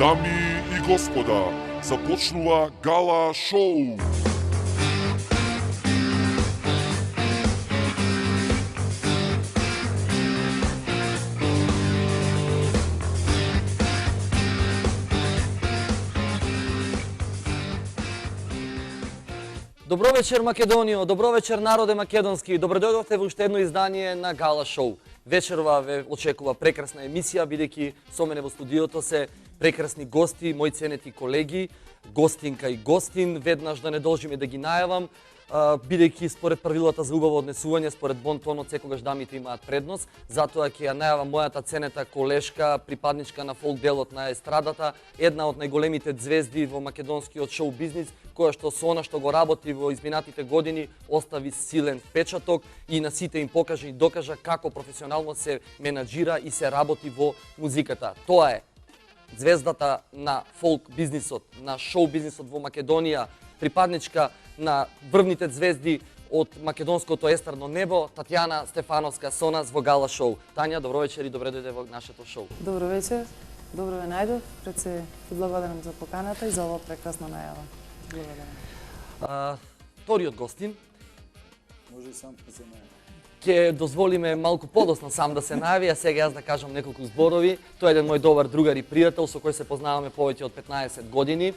Дами и господа, започнува Гала Шоу! Добро вечер, Македонио, добро вечер, народе македонски. Добро дојдовте во уште едно издание на Гала Шоу. Вечерва ве очекува прекрасна емисија, бидејќи со мене во студиото се прекрасни гости, мои ценети колеги, гостинка и гостин. Веднаш да не должиме да ги најавам, бидејќи според правилата за убаво однесување, според бонтонот, секогаш дамите имаат предност. Затоа ќе ја најавам мојата ценета колешка, припадничка на фолк делот на естрадата, една од најголемите звезди во македонскиот шоу бизнис, која што со она што го работи во изминатите години остави силен впечаток и на сите им покажа и докажа како професионално се менаџира и се работи во музиката. Тоа е звездата на фолк бизнисот, на шоу бизнисот во Македонија, припадничка на врвните звезди од македонското естрадно небо, Татјана Стефановска со нас во Гала Шоу. Тања, добро вечер и добре дојде во нашето шоу. Добро вечер, добро ве најдов. Пред се ти благодарам за поканата и за ова прекрасна најава. Благодарам. Вториот гостин. Може и сам да се најави. Ќе дозволиме малку подоцна сам да се најави, а сега јас да кажам неколку зборови. Тој е еден мој добар другар и пријател со кој се познаваме повеќе од 15 години.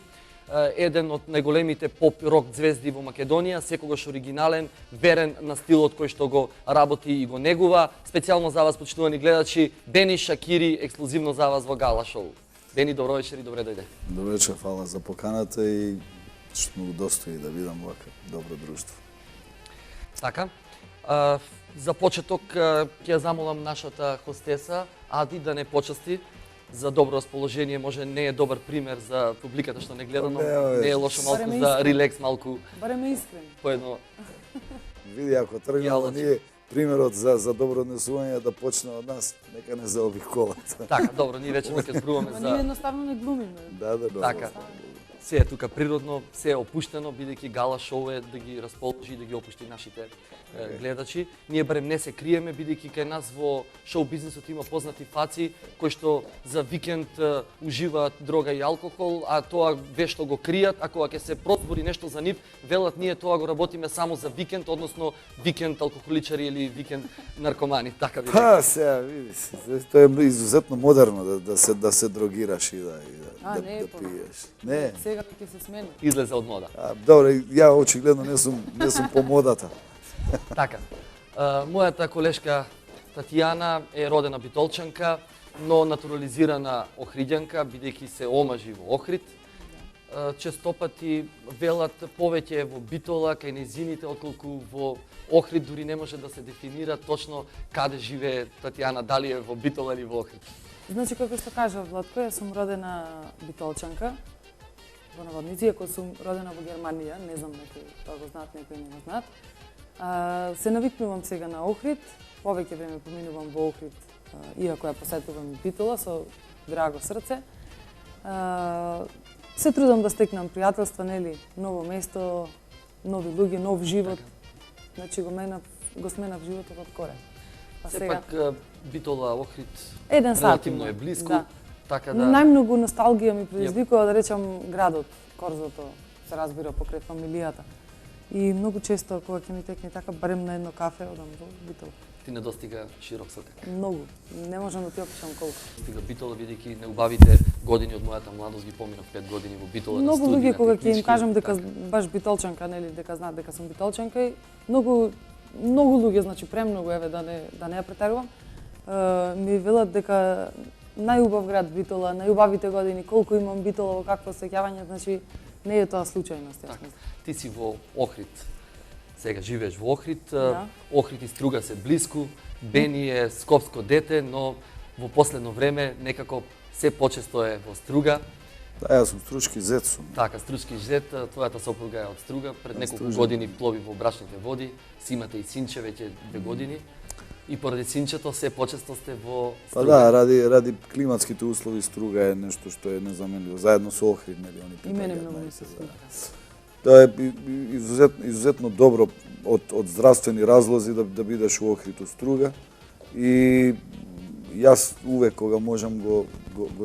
Еден од најголемите поп-рок звезди во Македонија, секогаш оригинален, верен на стилот кој што го работи и го негува. Специјално за вас, почитувани гледачи, Бени Шакири, ексклузивно за вас во Гала Шоу. Бени, добро вечер и добре дојде. Добро вечер, фала за поканата и што му достои да видам вака добро друштво. Така. За почеток ќе ја замолам нашата хостеса Ади да не почасти за добро расположение. Може не е добар пример за публиката што не гледа, но не е лошо малку за релакс, малку. Бареме искрен. Поедно. Види, ако тргнало ние примерот за добро однесување да почне од нас, нека не заобиколат. Така, добро, ние вече ќе зборуваме Ние за едноставно не глумиме. Да, добро. така. Се е тука природно, се е опуштено, бидејќи Гала Шоу е да ги расположи и да ги опушти нашите гледачи. Ние барем не се криеме, бидејќи кај нас во шоу бизнисот има познати фаци кои што за викенд уживаат дрога и алкохол, а тоа вешто го кријат, а кога ќе се прозбори нешто за нив, велат ние тоа го работиме само за викенд, односно викенд алкохоличари или викенд наркомани, така би Па, сега, види, тоа е изузетно модерно да се дрогираш и да не е пиеш. Не. Сега ќе се смени. излезе од мода. Добро, ја очигледно не сум по модата. Така. Мојата колешка Татјана е родена битолчанка, но натурализирана охриѓанка, бидејќи се омажи во Охрид. Честопати велат повеќе во Битола кај нејзините отколку во Охрид, дури не може да се дефинира точно каде живее Татјана, дали е во Битола или во Охрид. Значи, како што кажа Владко, јас сум родена битолчанка, во наводници, иако сум родена во Германија, не знам некои тоа го знаат, некои не го знаат. Се навикнувам сега на Охрид, повеќе време поминувам во Охрид, иако ја посетувам и Битола со драго срце. Се трудам да стекнам пријателства, нели, ново место, нови луѓе, нов живот. Значи го сменав животот од корен. Па сега Сепак Битола, Охрид еден сат релативно има. е блиску, Да. така да Најмногу носталгија ми предизвикува, да речам, градот, Корзото, се разбира покрај фамилијата. И многу често кога ќе ми текне така, барем на едно кафе, одам во Битола. ти не достига широк сокак. Многу. Не можам да ти опишам колку. Стига Битола, бидејќи неубавите години од мојата младост ги поминав 5 години во Битола. Многу на студии, луѓе на кога ќе им технички, кажам дека така. баш битолчанка, нели, дека знаат дека сум битолчанка, и многу луѓе, значи премногу, еве да не ја претерувам, ми велат дека најубав град Битола, најубавите години, колку имам Битола, во какво сеќавање, значи не е тоа случајност, јас Така. мислам. Ти си во Охрид. Сега живееш во Охрид. Да. Охрид и Струга се блиску. Бени е скопско дете, но во последно време некако се почесто е во Струга. Да, јас сум стручки зет сум. Така, стручки зет, твојата сопруга е од Струга, пред неколку Стружен. години плови во брачните води, си имате и синче веќе 2 години. И поради синчето се почесто сте во Па Струга. да, ради климатските услови Струга е нешто што е незаменливо. Заедно со Охрид, нели, они И мене припаѓаат многу ми најсе, се да. свига. Тоа е изузетно добро од здравствени разлози да бидеш во Охрид у Струга. И јас увек кога можам го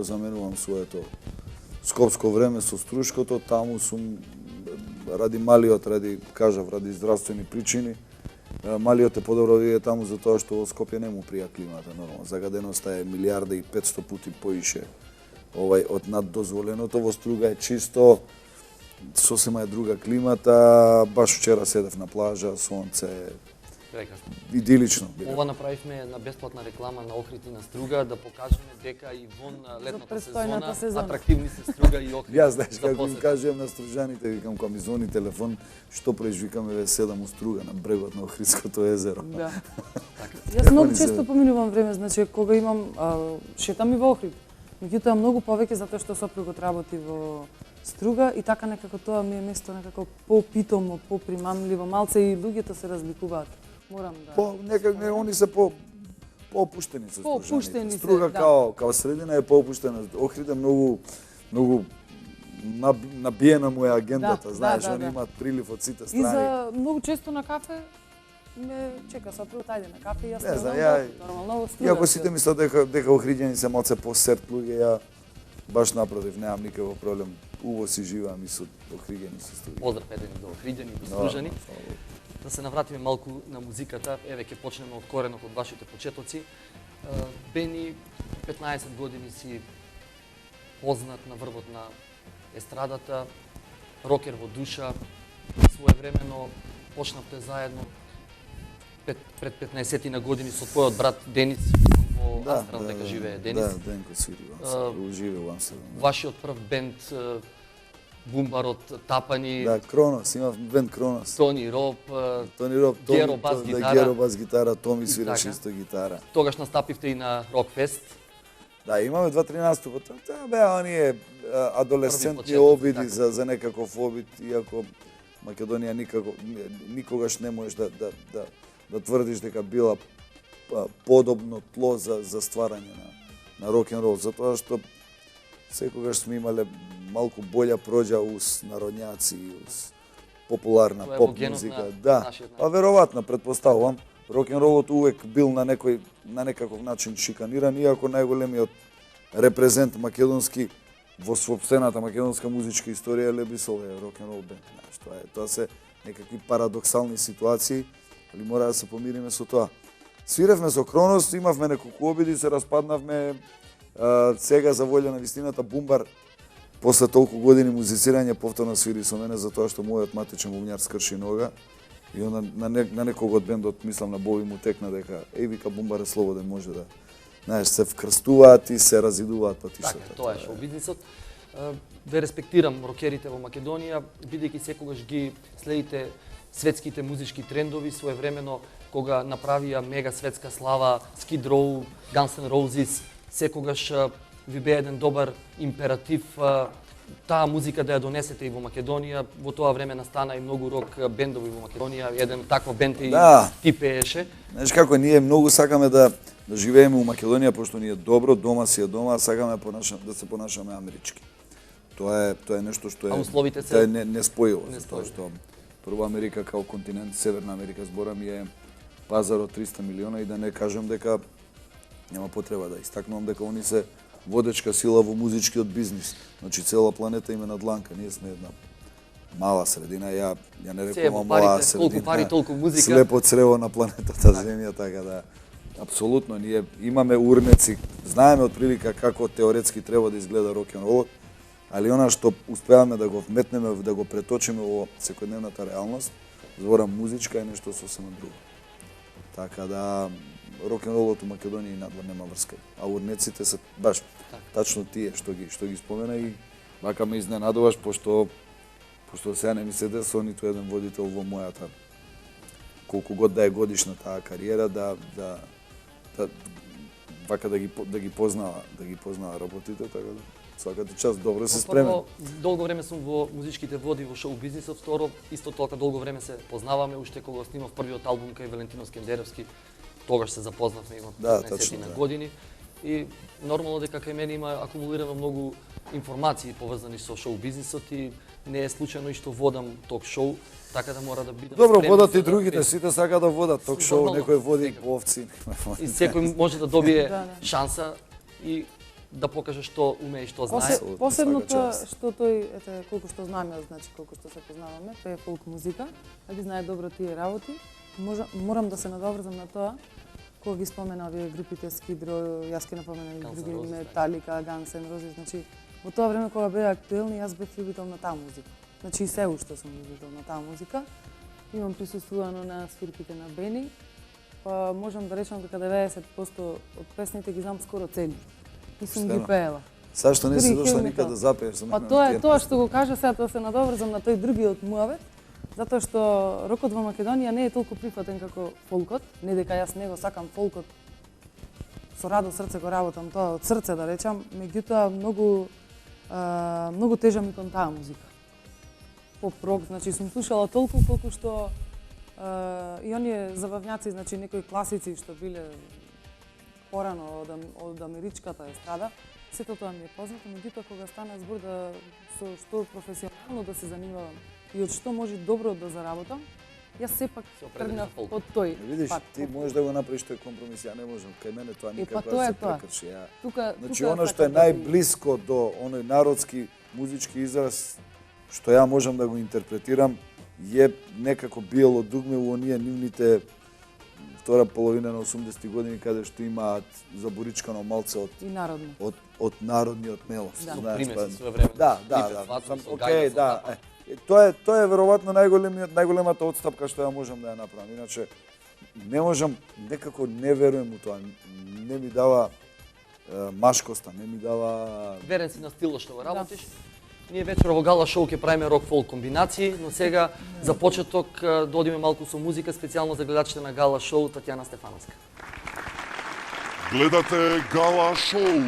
заменувам своето скопско време со струшкото, таму сум ради малиот, ради здравствени причини. Малиот е подобро да иде таму затоа што во Скопје не му прија климата, нормално. Загаденоста е 1.500.000 пати поише од наддозволеното. Во Струга е чисто, сосема е друга климата. Баш вчера седев на плажа, сонце, Прекрасно. идилично. Ова направивме на бесплатна реклама на Охрид и на Струга да покажеме дека и вон летната престојната сезона. атрактивни се Струга и Охрид. Јас знаеш за како им посета. кажувам на стружаните, викам кога ми звони телефон, што правиш, викаме ве седам у Струга на брегот на Охридското езеро. Да. Јас многу Они се- често поминувам време, значи кога имам шетам и во Охрид. Меѓутоа многу повеќе затоа што сопругот работи во Струга и така некако тоа ми е место некако попитомо, попримамливо, малце и луѓето се разликуваат. Морам да. Не, они се поопуштени се Поопуштени се, Струга да. као средина е поопуштена. Охрид е многу набиена му е агендата, Да, знаеш, да, они да. имаат прилив од сите И страни. за многу често на кафе ме чека сопругот, ајде на кафе и јас Не знам, нормално во Струга. Иако сите мислат дека охриѓани се малце посерт луѓе, ја баш напротив, немам никаков проблем. Убаво си живеам и со охриѓани со Струга. Поздрав еден до Охриѓани, до Стружани. Да се навратиме малку на музиката, еве ќе почнеме од коренот од вашите почетоци. Бени 15 години си познат на врвот на естрадата, рокер во душа, своевремено почнавте заедно пред 15 на години со твојот брат Денис, во Астрал дека живее Денис. Да, Денко свири во Амстердам, живее во Амстердам. Вашиот прв бенд Бумбарот, Тапани, Да, Кронос, имав бенд Кронос. Тони Роб, Тони Роб, Геро бас гитара. Геро бас гитара, Томи свираше Така. исто гитара. тогаш настапивте и на Рокфест. Да, имаме 2-3 наступа. Тоа беа оние адолесцентни почетоци, обиди така. за некаков обид, иако Македонија никогаш не можеш да тврдиш дека била подобно тло за стварање на рок-н-рол, затоа што секогаш сме имале малку болја проđа уз народњаци, уз популарна Тоа е во поп генот музика. на Да, нашиот народ. па веројатно претпоставувам. Рок-н-ролот увек бил на некаков начин шиканиран, иако најголемиот репрезент македонски во сопствената македонска музичка историја Лебисол е рок-н-рол бенд. Знаеш, тоа се некакви парадоксални ситуации, али мора да се помириме со тоа. Свиревме со Кронос, имавме неколку обиди, се распаднавме. Сега за волја на вистината Бумбар после толку години музицирање повторно свири со мене затоа што мојот матичен бубњар скрши нога. И onda на некого од бендот, мислам на Боби му текна дека вика Бумбар е слободен, може да, знаеш, се вкрстуваат и се разидуваат патиштата. Така, тоа е шоу бизнисот. Ве респектирам рокерите во Македонија, бидејќи секогаш ги следите светските музички трендови, своевремено кога направија мега светска слава Skid Row, Guns N' Roses, секогаш ви бе еден добар императив таа музика да ја донесете и во Македонија. Во тоа време настана и многу рок бендови во Македонија. Еден таква бенд и Да. ти пееше. Знаеш како, ние многу сакаме да живееме у Македонија, пошто ни е добро, дома си е дома, а сакаме да се понашаме амерички. Тоа е нешто што е, А условите се тоа е неспојиво, неспојиво. затоа што прво Америка као континент, Северна Америка зборам е пазар од 300 милиона и да не кажам дека нема потреба да истакнувам дека они се водечка сила во музичкиот бизнис. Значи цела планета им е на дланка, ние сме една мала средина, ја не Се во рекувам мала парите, средина. колку пари, толку музика. Слепо црево на планетата Земја, така да апсолутно ние имаме урнеци, знаеме отприлика како теоретски треба да изгледа рок-н-ролот, али она што успеаме да го вметнеме, да го преточиме во секојдневната реалност, зборам музичка е нешто сосема друго. Така да рок-н-ролот у Македонија и надвор нема врска. А урнеците се баш тачно тие што ги спомена и вака ме изненадуваш пошто сега не ми се десува ниту еден водител во мојата колку год да е годишна таа кариера вака да ги познава работите, така да сваката част добро се спремен. Прво, долго време сум во музичките води во шоу бизнисот, второ, исто толку долго време се познаваме, уште кога снимав првиот албум кај Валентино Скендеревски, тогаш се запознавме, имав 15 на години. И нормално дека кај мене има акумулирано многу информации поврзани со шоу бизнисот и не е случајно и што водам ток шоу, така да мора да бидам Добро, спремен водат за и да другите, видам. сите сака да водат ток шоу, Нормално, некој води секако. овци. И секој може да добие Да, да. шанса и да покаже што уме и што знае. Апсолутно, Посебно свака тоа част. што тој, ете, колку што знаме, значи колку што се познаваме, пее фолк музика, а ги знае добро тие работи. Морам да се надоврзам на тоа, кога ги спомена овие групите Skid Row, јас ќе напоменам и Guns N' други, Roses, Metallica, Guns N' Roses, значи во тоа време кога беа актуелни, јас бев љубител на таа музика. Значи и се уште сум љубител на таа музика. Имам присуствувано на свирките на Бени, па можам да речам дека 90% од песните ги знам скоро цели. И сум ги Поштено. пеела. Зашто не си Дури и дошла Kill Me никад Now. да запееш за Па мене? тоа на е тие тоа песни? што го кажа сега да се надоврзам на тој другиот муавет, затоа што рокот во Македонија не е толку прифатен како фолкот, не дека јас не го сакам фолкот, со радо срце го работам тоа од срце да речам, меѓутоа многу тежа ми кон таа музика. Поп-рок, значи сум слушала толку колку што и оние забавњаци, значи некои класици што биле порано од америчката естрада, сето тоа ми е познато, меѓутоа кога стана збор да со што професионално да се занимавам и од што може добро да заработам, јас сепак Се определиш тргнав за фолк. од тој Видиш, пат. ти можеш да го направиш тој компромис, ја не можам. Кај мене тоа никако тоа да е се тоа. прекрши. Ја. Тука, Значи, тука оно што е сакам да ви- најблиско до оној народски музички израз, што ја можам да го интерпретирам, е некако биело дугме у оние нивните втора половина на 80-ти години, каде што имаат заборичкано малце и народно. од народниот мелост. Да. знаеш, Примеси па- своевремено. Да, да, Липев, да. Ватсон Сам- со Океј, Гајда, со да. Тапа. Тоа е веројатно најголемата одстапка што ја можам да ја направам. Иначе не можам, некако не верувам у тоа. Не ми дава машкоста, не ми дава. Верен си на стилот што го работиш. Ние вечер во Гала шоу ќе правиме рок-фолк комбинации, но сега за почеток да одиме малку со музика, специјално за гледачите на Гала шоу Татјана Стефановска. Гледате Гала шоу.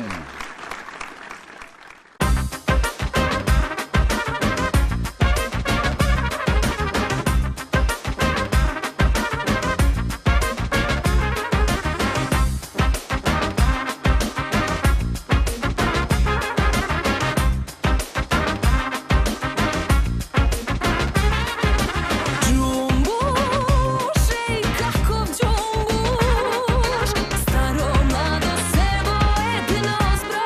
Džumbuš, ej kakov džumbuš, staro mlado sebo jedno zbro.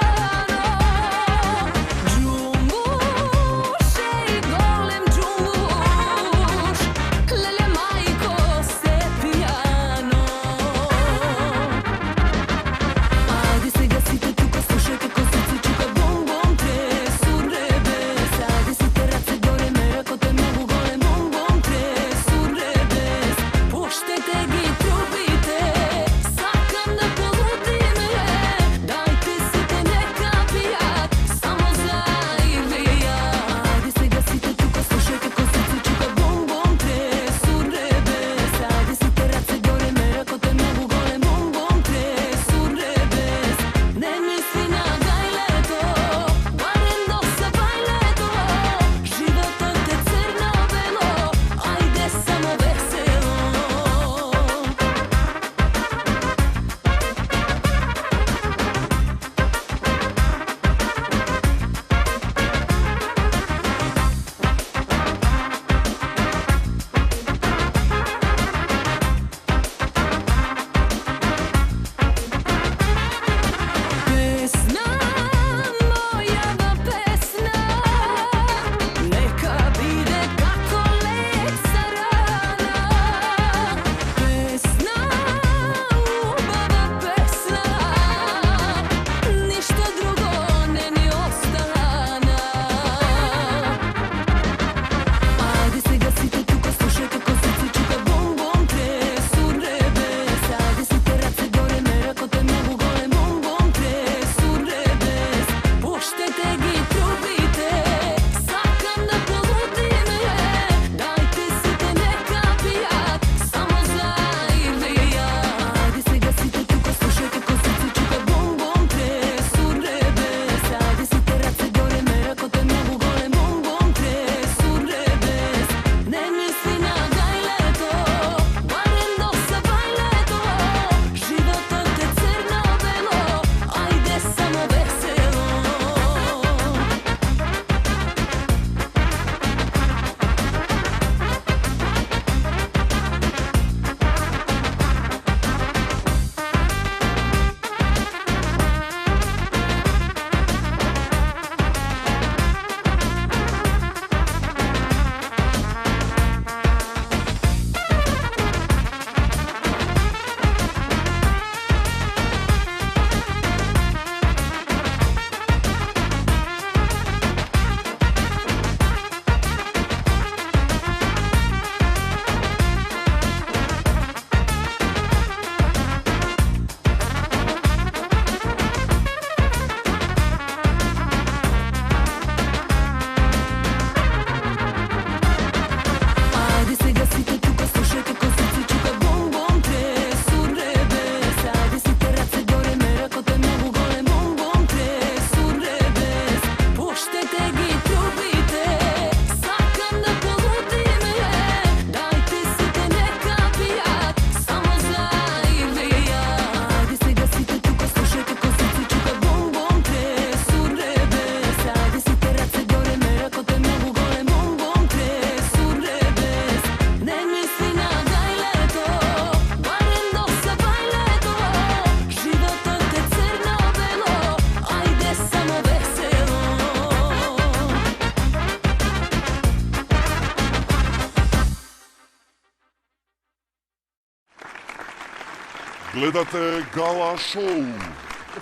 Гледате Гала Шоу.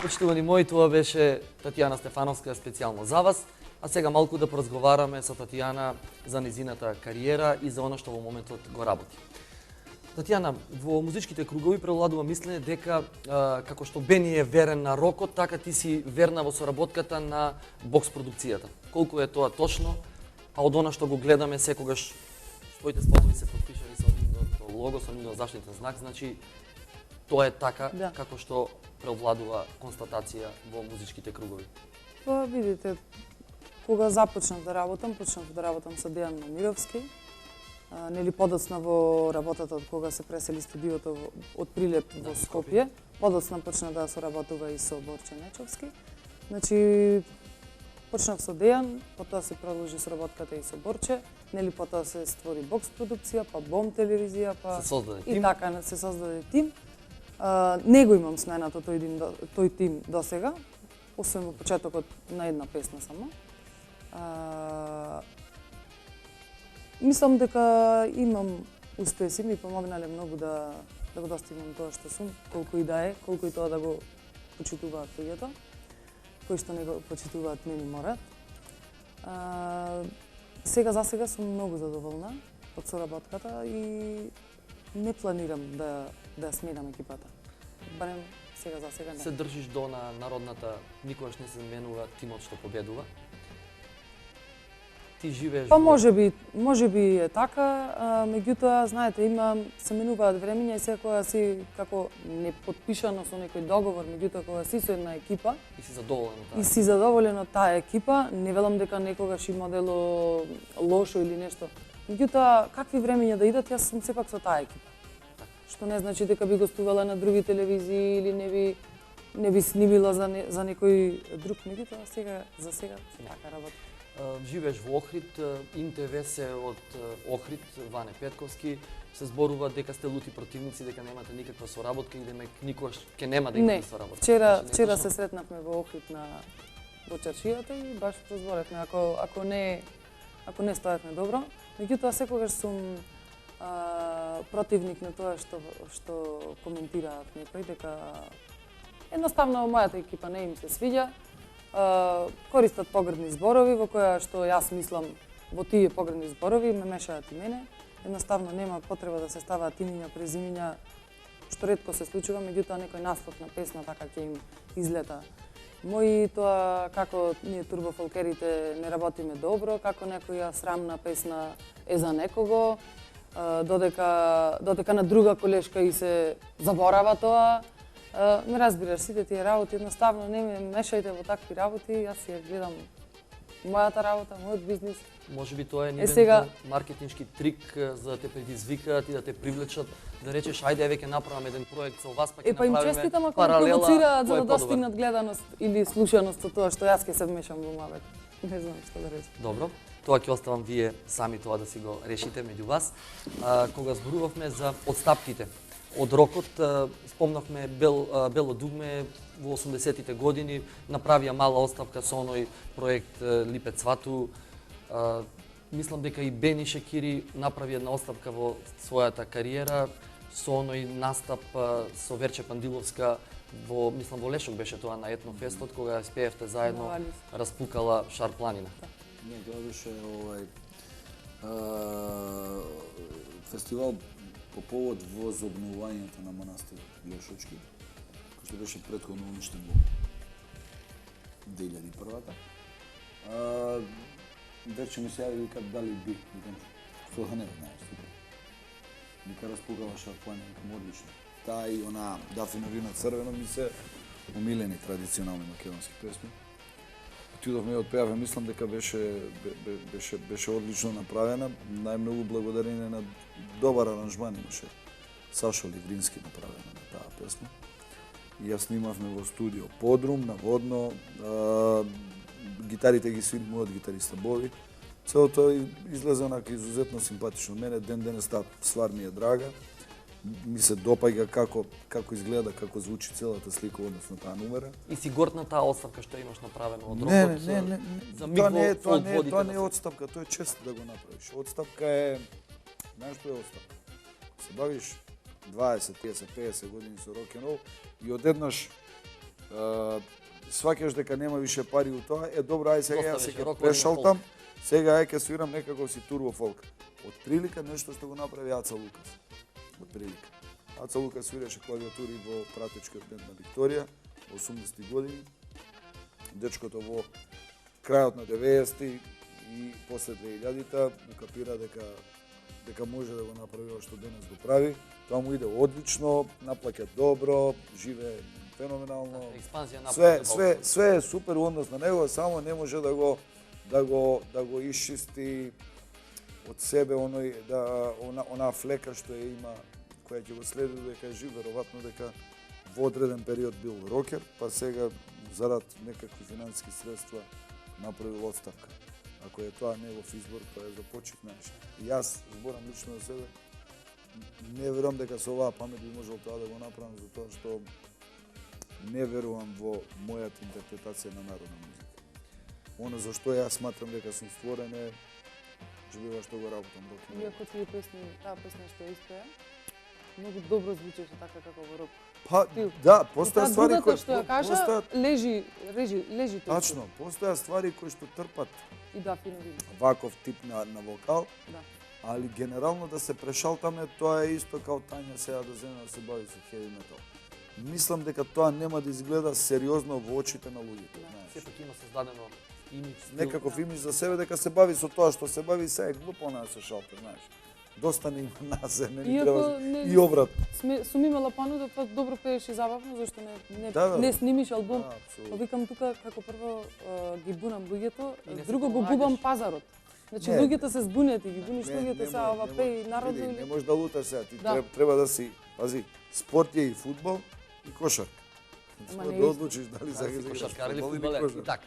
Почитувани мои, тоа беше Татјана Стефановска специјално за вас. А сега малку да поразговараме со Татјана за незината кариера и за она што во моментот го работи. Татјана, во музичките кругови превладува мислење дека како што Бени е верен на рокот, така ти си верна во соработката на бокс продукцијата. Колку е тоа точно? А од она што го гледаме секогаш твоите спотови се потпишани со нивното лого, со нивниот заштитен знак, значи тоа е така како што превладува констатација во музичките кругови. Па видите, кога започнав да работам со Дејан Мамировски. Нели подоцна во работата од кога се пресели студиото од Прилеп во Скопје. Подоцна почна да соработува и со Борче Нечовски. Значи почнав со Дејан, потоа се продолжи соработката и со Борче, нели потоа се створи бокс продукција, па Бом телевизија, па се создаде тим. И така се создаде тим. Не го имам сменато тој тим досега, освен во почетокот на една песна само. Мислам дека имам успеси, ми помогнале многу да го достигнам тоа што сум, колку и да е, колку и тоа да го почитуваат луѓето, кои што не го почитуваат не ни морат. Сега за сега сум многу задоволна од соработката и не планирам да ја сменам екипата. Барем сега за сега не. Се држиш до на народната, никогаш не се менува тимот што победува. Ти живееш Па можеби е така, меѓутоа знаете се менуваат времиња и секоја си како не потпишано со некој договор, меѓутоа кога си со една екипа и си задоволен од таа. И си задоволен од таа екипа, не велам дека некогаш има дело лошо или нешто. Меѓутоа какви времиња да идат, јас сум сепак со таа екипа. Што не значи дека би гостувала на други телевизии или не би снимила за некој друг, меѓутоа за сега така работи. Живееш во Охрид, ИНТВ се од Охрид, Ване Петковски, се зборува дека сте лути противници, дека немате никаква соработка и дека никогаш ќе нема да имате соработка. Вчера се сретнавме во Охрид во чаршијата и баш разборевме ако не стоевме добро. Меѓутоа секогаш сум противник на тоа што коментираат некои, дека едноставно мојата екипа не им се свиѓа. Користат погрдни зборови во која што јас мислам во тие погрдни зборови ме мешаат и мене. Едноставно нема потреба да се ставаат имиња, презимиња, што ретко се случува, меѓутоа некој наслов на песна така ќе им излета. Мои тоа како ние турбофолкерите не работиме добро, како некоја срамна песна е за некого, додека на друга колешка и се заборава тоа. Ме разбираш, сите тие работи, едноставно не ме мешајте во такви работи, јас ја гледам мојата работа, мојот бизнис. Може би тоа е нивен маркетиншки трик за да те предизвикаат и да те привлечат, да речеш ајде еве ќе направиме еден проект со вас, па ќе направиме паралела. Па им честитам ако ме провоцираат за да достигнат гледаност или слушаност со тоа што јас ќе се вмешам во мавет. Не знам што да речам. Добро. Тоа ќе оставам вие сами тоа да си го решите меѓу вас. Кога зборувавме за отстапките од рокот, спомнавме Бело дугме во 80-тите години, направија мала отставка со оној проект Липе Цвату. Мислам дека и Бени Шекири направи една отставка во својата кариера со оној настап со Верче Пандиловска мислам во Лешок беше тоа на Етнофестот, кога спеевте заедно Распукала Шар планина. Не, тоа беше фестивал по повод возобновувањето на манастирот Лешочки, кој што беше претходно уништен во 2001-та. Вече ми се јави вика дали би, викам што да не знаеш, супер. Вика Распукала Шар планина, викам одлично. Таа и она Дафинорина црвено ми се омилени традиционални македонски песми. Отидовме и отпеавме, мислам дека беше одлично направена, најмногу благодарение на добар аранжман имаше Сашо Ливрински направена на таа песма. И ја снимавме во студио Подрум, наводно, гитарите ги свири мојот гитариста Бови. Целото излезе онака изузетно симпатично. Мене ден-денес таа ствар ми е драга. Ми се допаѓа како изгледа, како звучи целата слика односно таа номера. И си горд на таа отставка што имаш направено од рокот? Не. Тоа не е отстапка, тоа е чест да го направиш. Отстапка е, знаеш што е отстапка? Се бавиш 20, 30, 50 години со рок-н-рол и одеднаш сваќаш дека нема више пари у тоа, добро, ај сега Доста јас веќе се рок, прешалтам, сега ај ќе свирам некако си турбо фолк. Од прилика нешто што го направи Аца Лукас. Од прилика. Аца Лукас свиреше клавиатури во пратечкиот бенд на Викторија во 80-ти години. Дечкото во крајот на 90-ти и после 2000-та укапира дека може да го направи ова што денес го прави. Тоа му иде одлично, наплаќа добро, живее феноменално. Експанзија на Све е супер у однос на него, само не може да го исчисти од себе онаа флека што ја има, која ќе го следи дека е жив, веројатно дека во одреден период бил рокер, па сега зарад некакви финансиски средства направил отставка. Ако е тоа негов избор, тоа е за почит, знаеш. И јас зборам лично за себе, не верувам дека со оваа памет би можел тоа да го направам, затоа што не верувам во мојата интерпретација на народна музика. Оно за што јас сматрам дека сум створен е живева што го работам рок. Иако тие песни, таа песна што испеа, многу добро звучеше така како во рок. Па, да, постоја Таа ствари другата што ја кажа, постојат лежи тоа. тачно, постоја ствари кои што трпат И да, фино види. ваков тип на вокал, Да. али генерално да се прешалтаме, тоа е исто као Тања сега да земе да се бави со хеви метал. Мислам дека тоа нема да изгледа сериозно во очите на луѓето, знаеш. Сепак има создадено имидж, стил. Некаков имидж за себе дека се бави со тоа што се бави, се е глупо да се шалте, знаеш. Доста не има назе, не ни треба и обрат. Сум имала понуда, па добро пееш и забавно, зашто Да. не снимиш албум. Да, Па апсолутно. викам тука како прво ги бунам луѓето, И не се друго го понаѓаш. губам пазарот. Значи Не, луѓето се збунети, ги буниш луѓето сега ова пеј народно види, не или може да луташ сега, ти Да. треба да си, пази, спорт е и фудбал и кошарка. Ама Тоа не да исто. одлучиш дали Дали сакаш си да играш кошаркар или фудбал или фудбалер. И кошарка. така.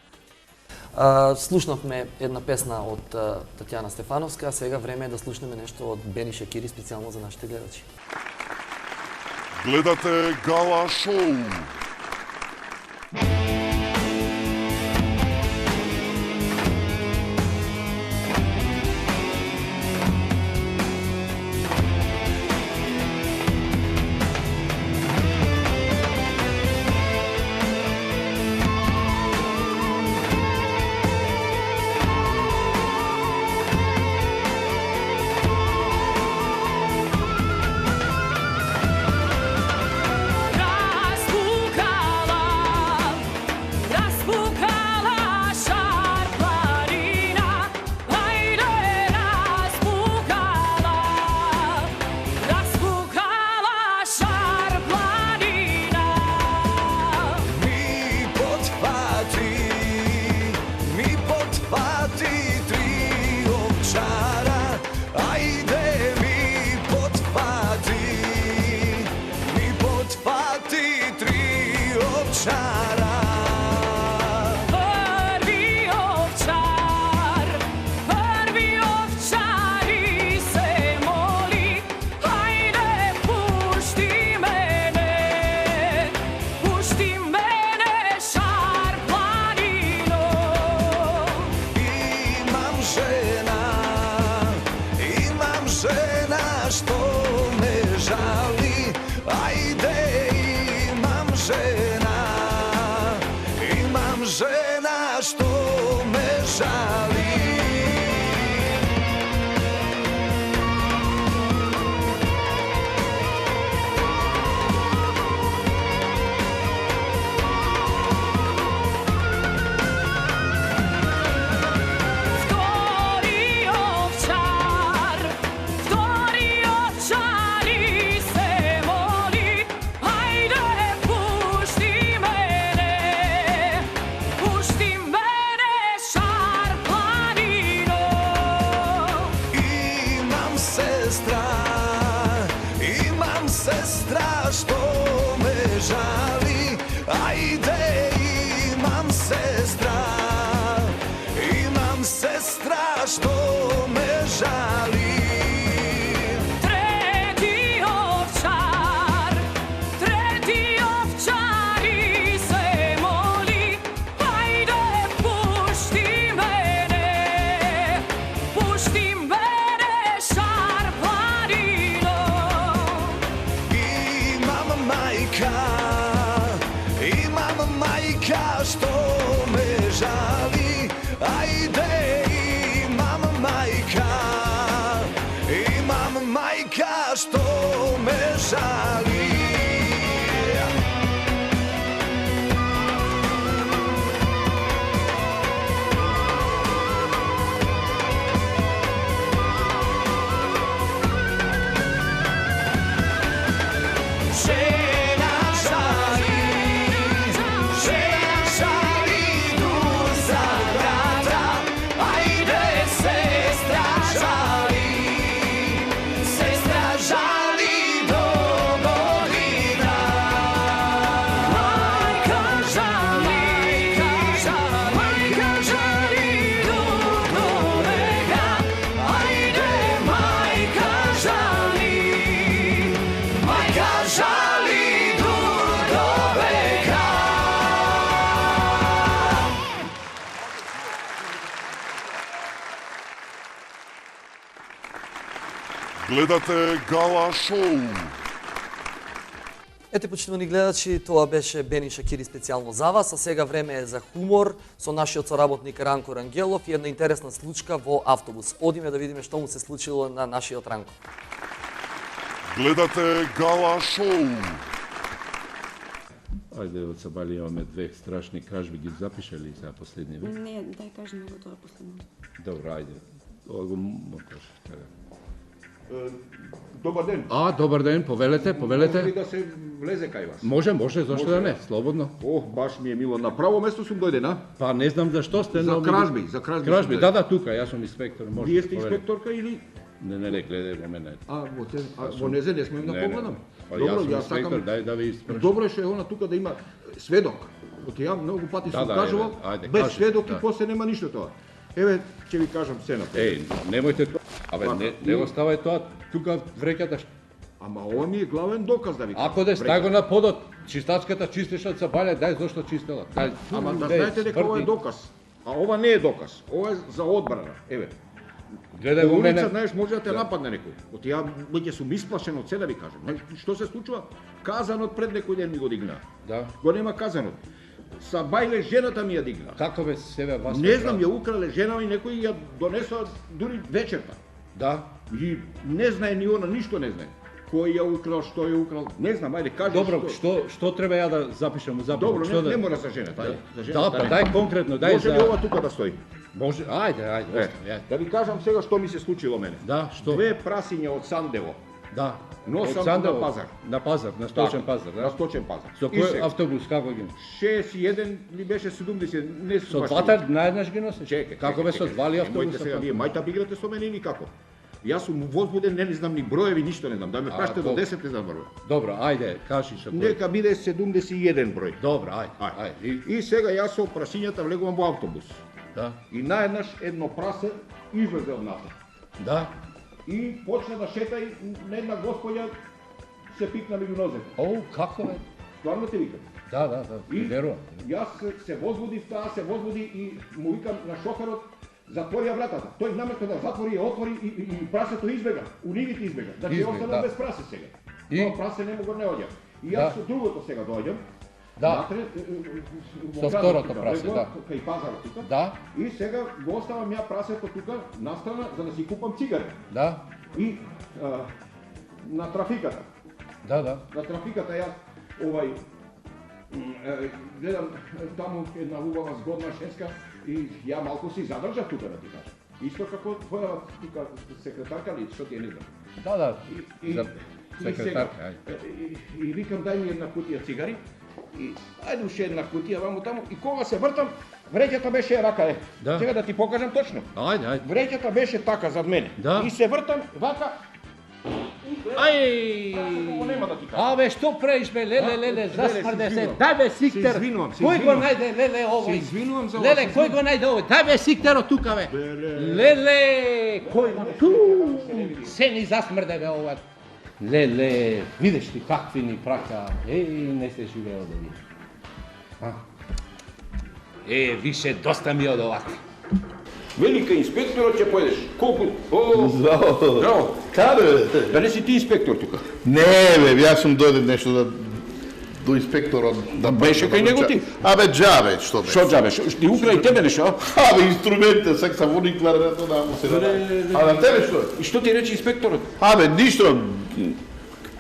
Слушнавме една песна од Татјана Стефановска, а сега време е да слушнеме нешто од Бени Шекири специјално за нашите гледачи. Гледате Гала Шоу. Razbuka Imam majka što me žali, ajde imam majka što me žali. Гледате Гала Шоу. Ете, почитувани гледачи, тоа беше Бени Шакири специјално за вас, а сега време е за хумор со нашиот соработник Ранко Рангелов и една интересна случка во автобус. Одиме да видиме што му се случило на нашиот Ранко. Гледате Гала Шоу. Ајде, од Сабали имаме две страшни кражби, ги запишали сега последни век? Не, дај кажи него тоа последно. Добро, ајде. Ова го моташ, така. Добар ден. Добар ден, повелете. Може ли да се влезе кај вас? Може, зошто да не, слободно. Баш ми е мило. На право место сум дојден, а? Па не знам зашто сте... За кражби. Кражби, да, тука, јас сум инспектор, може. Вие сте инспекторка или... Не, гледај во мене. Во незе не смеем да погледам. Па јас сум инспектор, дај да ви испрашам. Добро е што е она тука да има сведок. Ја многу пати сум кажувал, без сведок и после нема ништо тоа. Еве, ќе ви кажам сената. Немојте тоа. Не го ставај тоа, тука вреќата. Ама ова ми е главен доказ да ви кажам. Ако да стаго на подот, чистачката чистеше од Сабалја, дај зошто чистела. Ама да знаете дека ова е доказ. А ова не е доказ. Ова е за одбрана. Еве. Гледај во мене. Улица, знаеш, може да те нападне некој. Ја веќе сум исплашен од се да ви кажам. Што се случува? Казанот пред некој ден ми го дигна. Да. Го нема казанот. Сабајле жената ми ја дигна. Како бе себе вас? Не знам, ја украле жена и некој ја донесоа дури вечерта. Да. И не знае ни она, ништо не знае. Кој ја украл, што ја украл, не знам, ајде кажи Добро, што треба ја да запишам у записник? Добро, не мора за жената, ајде. Да, па дај конкретно, дај Може ли ова тука да стои? Може, ајде. Да ви кажам сега што ми се случило мене. Да, што? Две прасиња од Сандево. Да. Носам на пазар. На пазар, на сточен пазар, да? На сточен пазар. Со кој автобус, како ги? 61 ли беше 70, не Со двата наеднаш ги носиш? Чекај. Како бе со два ли автобуса? Моите сега вие мајта би играте со мене или како? Јас сум возбуден, не знам ни броеви, ништо не знам. Да ме прашате до 10 не знам броеви. Добро, ајде, кажи со кој. Нека биде 71 број. Добро, ајде. И сега јас со прасињата влегувам во автобус. Да. И наеднаш едно прасе излезе од нас. Да. И почна да шета и една господја се пикна меѓу нозете. Оу, како бе? Стварно те викам. Да, И верувам. јас се возбудив, таа се возбуди и му викам на шоферот, затвори ја вратата. Тој наместо да затвори ја отвори и прасето избега. Унивите избега. Значи остана без прасе сега. Тоа прасе не мога не оѓа. И јас со другото сега доаѓам. Да. Со второто прасе, да. Кај пазарот тука. Да. И сега го оставам ја прасето тука настрана за да си купам цигари. Да. И на трафиката. Да. На трафиката јас гледам таму една убава згодна женска и ја малку си задржав тука да ти кажам. Исто како твоја тука секретарка ли, што ти е не знам. Да. За секретарка, и викам дај ми една кутија цигари и ајде уште една кутија ваму таму и кога се вртам вреќата беше вака Да. Сега да ти покажам точно. Ајде. Вреќата беше така зад мене. Да. И се вртам вака. Нема да ти кажам. Абе, што правиш бе, леле, засмрде се. Дај бе Сиктер. Се извинувам. Кој го најде леле овој? Се извинувам за Леле, кој го најде овој? Дај бе Сиктеро тука бе. Леле, кој го ту? Се ни засмрде бе овој. Леле, видиш ти какви ни прака. Не се живеел да видиш. Више доста ми од овакви. Велика инспекторот ќе појдеш. Колку? Здраво. Каде? Да не си ти инспектор тука? Не, бе, јас сум дојде нешто да до инспекторот да Беше кај него ти? Абе џабе, што бе? Што џабе? Ти украј тебе нешто? Абе инструментите, саксофони, кларнето да му се даде. А на тебе што? И што ти рече инспекторот? Абе ништо.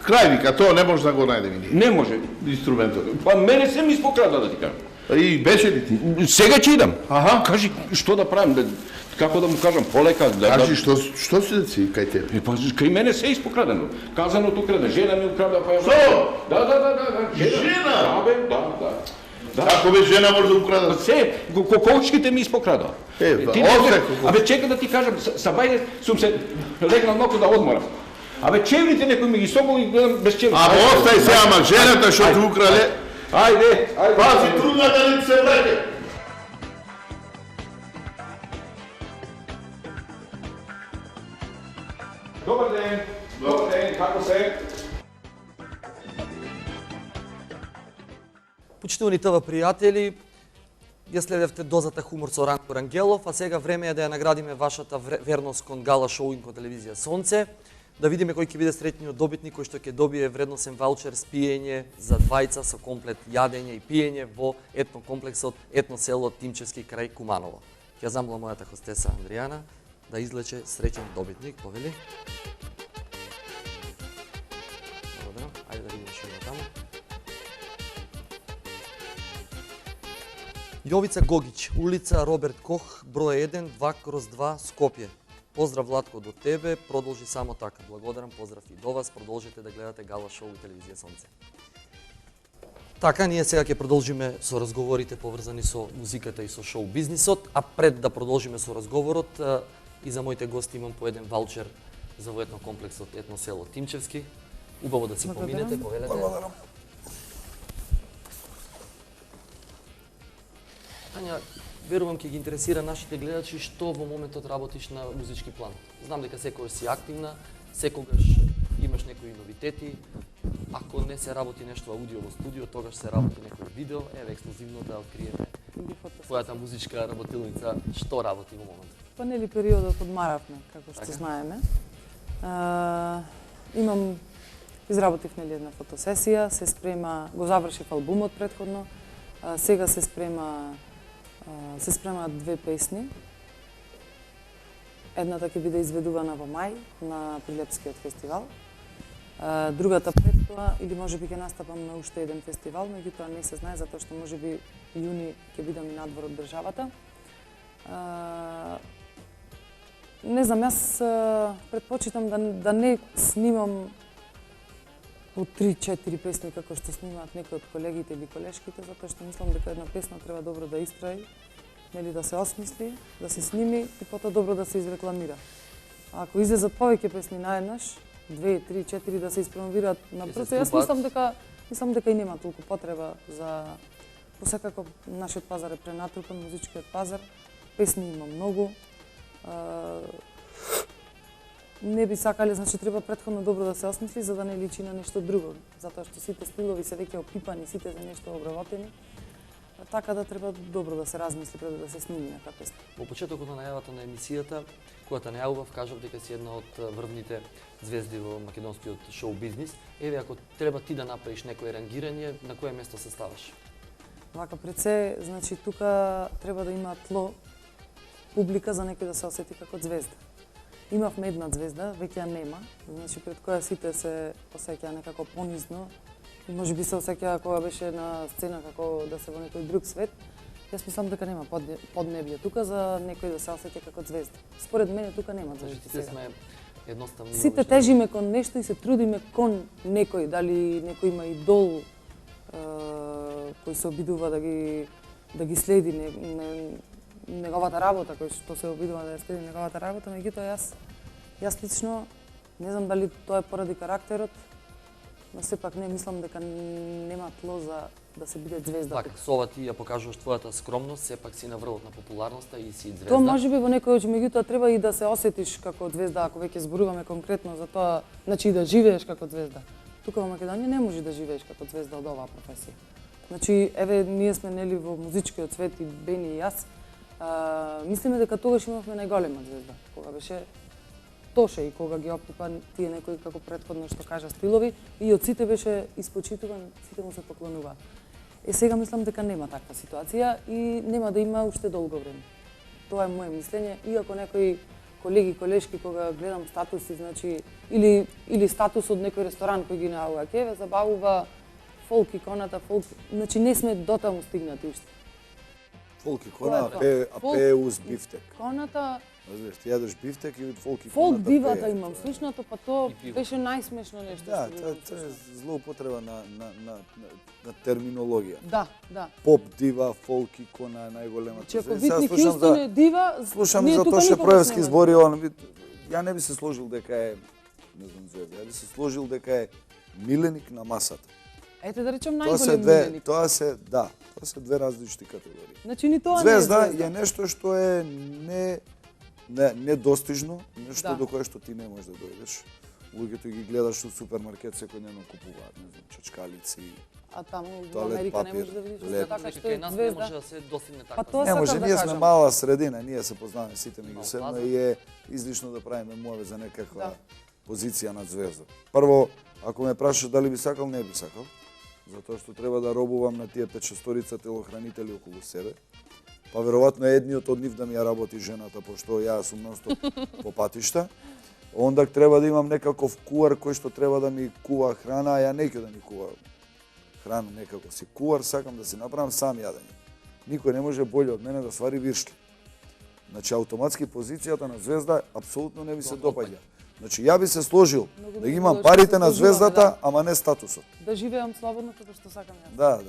Крај вика, тоа не може да го најдеме ние. Не може. Инструментот. Па мене се ми испокрада да ти кажам. И беше ли ти? Сега ќе идам. Аха. Кажи што да правам, како да му кажам полека. Кажи што си да си кај тебе? Па кај мене се испокрадено. Казаното украде, жена ми украде, па ја. Што? Да. Жена? Да бе, да. Како бе жена може да украде? Се, кокошките ми испокрада. Ти не знаеш. Абе чека да ти кажам, сабајде сум се легнал ноку да одморам. Абе чевлите некој ми ги соболи и гледам без чевли. Абе остај се, ама жената што те украде. Ајде. Пази трудна да не се враќа. Добар ден, како се? Почитувани ТВ пријатели, ја следевте дозата хумор со Ранко Рангелов, а сега време е да ја наградиме вашата верност кон Гала шоу и кон телевизија Сонце. Да видиме кој ќе биде сретниот добитник кој што ќе добие вредносен ваучер с пиење за двајца со комплет јадење и пиење во етно комплексот Етно село Тимчевски крај Куманово. Ќе замолам мојата хостеса Андријана да излече среќен добитник, повели. Благодарам. Ајде да видиме што има таму. Јовица Гогич, улица Роберт Кох, број 1, 2/2, Скопје. Поздрав Владко до тебе, продолжи само така. Благодарам, поздрав и до вас, продолжите да гледате Гала шоу и телевизија Сонце. Така, ние сега ќе продолжиме со разговорите поврзани со музиката и со шоу бизнисот, а пред да продолжиме со разговорот, и за моите гости имам по еден ваучер за во етно комплексот Етно село Тимчевски. Убаво да си поминете, повелете. Благодарам. Тања, верувам ќе ги интересира нашите гледачи што во моментот работиш на музички план. Знам дека секогаш си активна, секогаш имаш некои новитети. Ако не се работи нешто аудио во студио, тогаш се работи некој видео. Еве ексклузивно да откриеме твојата музичка работилница, што работи во моментот. Па нели периодот одмаравме, како што знаеме. Изработив нели една фотосесија, се спрема, го завршив албумот претходно. Сега се спремаат две песни. Едната ќе биде изведувана во мај на Прилепскиот фестивал. Другата пред тоа, или можеби ќе настапам на уште еден фестивал, меѓутоа не се знае, затоа што можеби јуни ќе бидам и надвор од државата. Не знам, јас предпочитам да не снимам по 3-4 песни како што снимаат некои од колегите или колешките, затоа што мислам дека една песна треба добро да истраи, нели да се осмисли, да се сними и потоа добро да се изрекламира. А ако излезат повеќе песни наеднаш, 2, 3, 4 да се испромовираат набрзо, јас мислам дека и нема толку потреба за посекако нашиот пазар е пренатрупан, музичкиот пазар, песни има многу. Не би сакале, значи треба претходно добро да се осмисли за да не личи на нешто друго, затоа што сите стилови се веќе опипани, сите за нешто обработени. Така да треба добро да се размисли пред да се сними нека песна. Во почетокот на најавата на емисијата, кога те најавував, кажав дека си една од врвните звезди во македонскиот шоу бизнис. Еве, ако треба ти да направиш некое рангирање, на кое место се ставаш? Вака пред се, значи тука треба да има тло, публика за некој да се осети како звезда. Имавме една звезда, веќе ја нема, значи пред која сите се осеќаа некако понизно и можеби се осеќаа кога беше на сцена како да се во некој друг свет. Јас мислам дека нема поднебје тука за некој да се осеќа како звезда. Според мене тука нема звезди сите сега. сме едноставно. Сите тежиме кон нешто и се трудиме кон некој, дали некој има идол кој се обидува да ги следи неговата работа, кој што се обидува да ја следи неговата работа, меѓутоа јас лично не знам дали тоа е поради карактерот, но сепак не мислам дека нема тло за да се биде звезда. Така, со ова ти ја покажуваш твојата скромност, сепак си на врвот на популарноста и си звезда. Тоа можеби во некој очи, меѓутоа треба и да се осетиш како звезда, ако веќе зборуваме конкретно за тоа, значи и да живееш како звезда. Тука во Македонија не можеш да живееш како звезда од оваа професија. Значи, еве, ние сме нели во музичкиот свет и Бени и јас, мислиме дека тогаш имавме најголема звезда, кога беше тоше и кога ги опипа тие некои, како претходно што кажа, стилови, и од сите беше испочитуван, сите му се поклонуваат. Сега мислам дека нема таква ситуација и нема да има уште долго време. Тоа е моje мислење, иако некои колеги, колешки, кога гледам статуси, значи, или статус од некој ресторан кој ги најавува, ке ве забавува фолк иконата, фолк, значи не сме дотаму стигнати уште. Фолк икона, а пее уз бифтек. Иконата... Разбираш, ти јадеш бифтек и од фолк иконата Фолк дивата имам слушнато, па тоа беше најсмешно нешто. Да, тоа е злоупотреба на терминологија. Да. Поп дива, фолк икона е најголемата. Че ако Витни Хјустон е дива, слушам за Тоше Проевски збори, ја не би се сложил дека е, не знам звезда, ја би се сложил дека е миленик на масата. Ете да речем најголем миленик. Тоа се две различни категории. Значи ни тоа звезда е нешто што е недостижно, нешто до кое што ти не можеш да дојдеш. Луѓето ги гледаш у супермаркет секојдневно купуваат, не знам, чачкалици. А таму во Америка не можеш да видиш така што е нас звезда. не може да се достигне така. Па тоа не може, да ние сме кажам. мала средина, ние се познаваме сите меѓусебно и е излишно да правиме муаве за некаква позиција на звезда. Прво, ако ме прашаш дали би сакал, не би сакал, затоа што треба да робувам на тие 5-6 телохранители околу себе. Па веројатно едниот од нив да ми ја работи жената, пошто ја сум ностоп по патишта. Онда треба да имам некаков кувар кој што треба да ми кува храна, а ја не ќе да ми кува храна некако си кувар, сакам да си направам сам јадење. Никој не може болje од мене да свари виршли. Значи автоматски позицијата на звезда апсолутно не ми се допаѓа. Значи ја би се сложил да ги имам парите на звездата, ама не статусот. Да живеам слободно како што сакам јас. Да.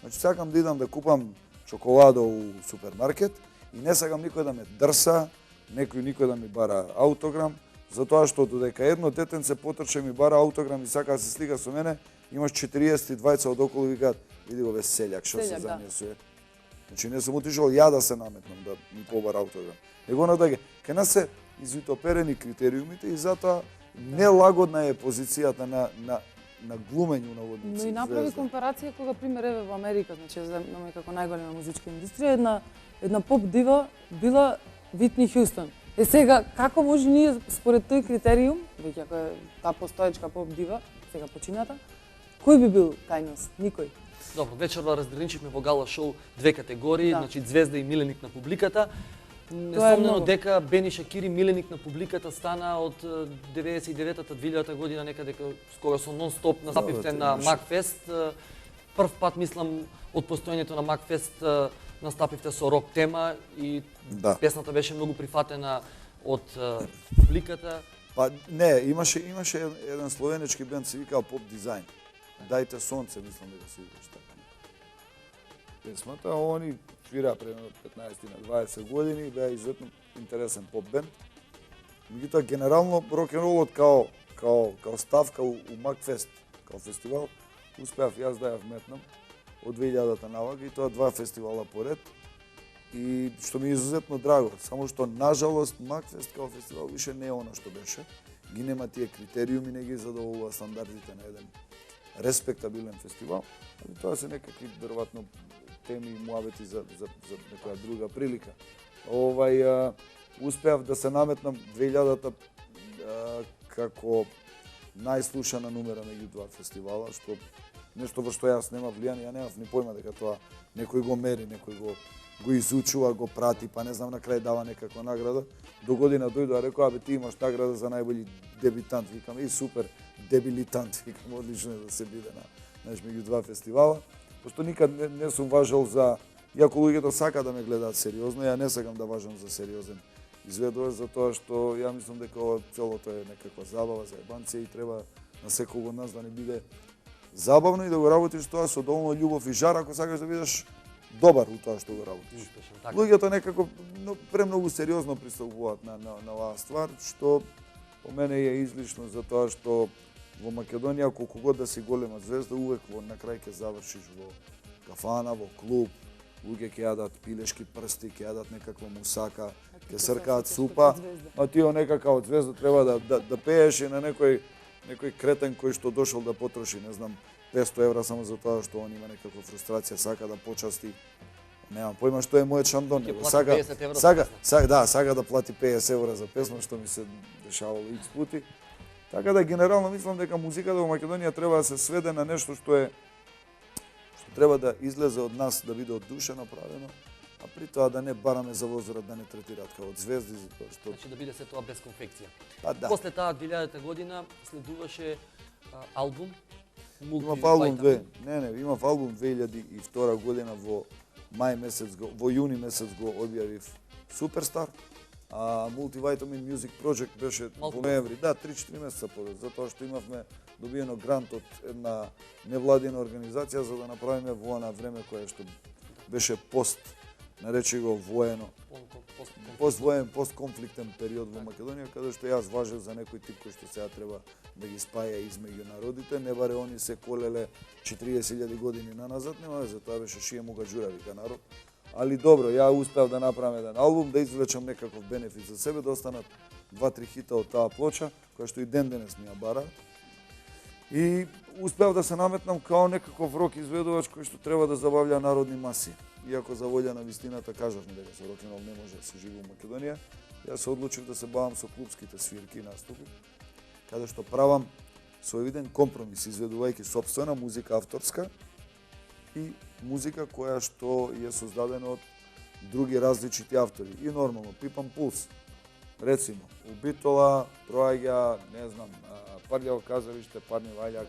Значи сакам да идам да купам чоколадо у супермаркет и не сакам никој да ме дрса, никој да ми бара аутограм, затоа што додека едно детенце потрче ми бара аутограм и сака да се слика со мене, имаш 40 двајца од околу и викаат, види го бе селјак, што се занесува. Значи не сум отишол ја да се наметнам да ми побара аутограм. Него надаѓа, кај нас се извитоперени критериумите и затоа нелагодна е позицијата на глумење на водници. Но и направи компарација кога пример еве во Америка, значи земаме како најголема музичка индустрија, една поп дива била Витни Хјустон. Сега како може ние според тој критериум, веќе ако е таа постоечка поп дива, сега почината, кој би бил кај нас? Никој. Добро, вечерва разграничивме во гала шоу две категории, значи звезда и миленик на публиката. Несомнено дека Бени Шакири миленик на публиката стана од 99-та 2000-та година некаде кога со нон-стоп настапивте на Макфест. Прв пат мислам од постоењето на Макфест настапивте со рок тема и песната беше многу прифатена од публиката. Па не, имаше еден словенечки бенд се викал Поп Дизајн. Дајте сонце, мислам дека се викаш така. Песмата, они свира пред 15 на 20 години, беа изуетно интересен поп бенд. Меѓутоа генерално рок-н-ролот као ставка у Макфест, као фестивал, успеав јас да ја вметнам од 2000-та навака и тоа 2 фестивала поред. И што ми е изузетно драго, само што нажалост Макфест као фестивал више не е она што беше. Ги нема тие критериуми, не ги задоволува стандардите на еден респектабилен фестивал, али тоа се некакви веројатно теми и муабети за некоја друга прилика. Успеав да се наметнам 2000-та како најслушана нумера меѓу два фестивала, што нешто во што јас нема влијание, ја немав ни појма дека тоа некој го мери, некој го изучува, го прати, па не знам, на крај дава некаква награда. До година дојдоа, рекоа, бе, ти имаш награда за најбољи дебитант, викам, и супер, дебилитант, викам, одлично е да се биде меѓу два фестивала. Пошто никад не сум важел за, иако луѓето сака да ме гледаат сериозно, ја не сакам да важам за сериозен изведувач, затоа што ја мислам дека целото е некаква забава, заебанција и треба на секој од нас да не биде забавно и да го работиш тоа со доволно љубов и жар, ако сакаш да бидеш добар у тоа што го работиш. Луѓето некако премногу сериозно пристапуваат на оваа ствар, што по мене е излишно, затоа што во Македонија, колку год да си голема звезда, увек на крај ќе завршиш во кафана, во клуб, луѓе ќе јадат пилешки прсти, ќе јадат некаква мусака, ќе сркаат супа, а ти некака од звезда треба да пееш и на некој кретен кој што дошол да потроши, не знам, 500 евра само за тоа што он има некаква фрустрација, сака да почасти Немам појма што е мојот шандон. Ќе плати Сага, 50 евро за песна. сага да плати 50 евра за песна, што ми се дешавало икс пути. Така да генерално мислам дека музиката во Македонија треба да се сведе на нешто што треба да излезе од нас, да биде од душа направено, а при тоа да не бараме за возраст, да не третираат како од звезди, затоа што... Значи да биде се тоа без конфекција. Па да. После таа 2000 година следуваше албум Имав албум имав албум 2002 година во мај месец во јуни месец го објавив Суперстар, а Multivitamin Music Project беше во ноември, 3-4 месеца подоцна, затоа што имавме добиено грант од една невладина организација за да направиме во она време кое што беше пост, наречи го воено, постконфликтен период во Македонија, каде што јас важев за некој тип кој што сега треба да ги спаја измеѓу народите, не баре они се колеле 40.000 години наназад, нема везе, тоа беше шие муга џура, вика народ. Али добро, ја успеав да направам еден албум, да извлечам некаков бенефит за себе, да останат 2-3 хита од таа плоча, која што и ден денес ми ја бара. И успеав да се наметнам као некаков рок изведувач кој што треба да забавља народни маси. Иако за волја на вистината кажав ми дека со рок-н-рол не може да се живи во Македонија, јас се одлучив да се бавам со клубските свирки и наступи, каде што правам со виден компромис, изведувајќи сопствена музика авторска и музика која што е создадена од други различити автори. И нормално, Пипан Пулс, рецимо, у Битола проаѓа, не знам, Парлјаво казалиште, Парни Ваљак,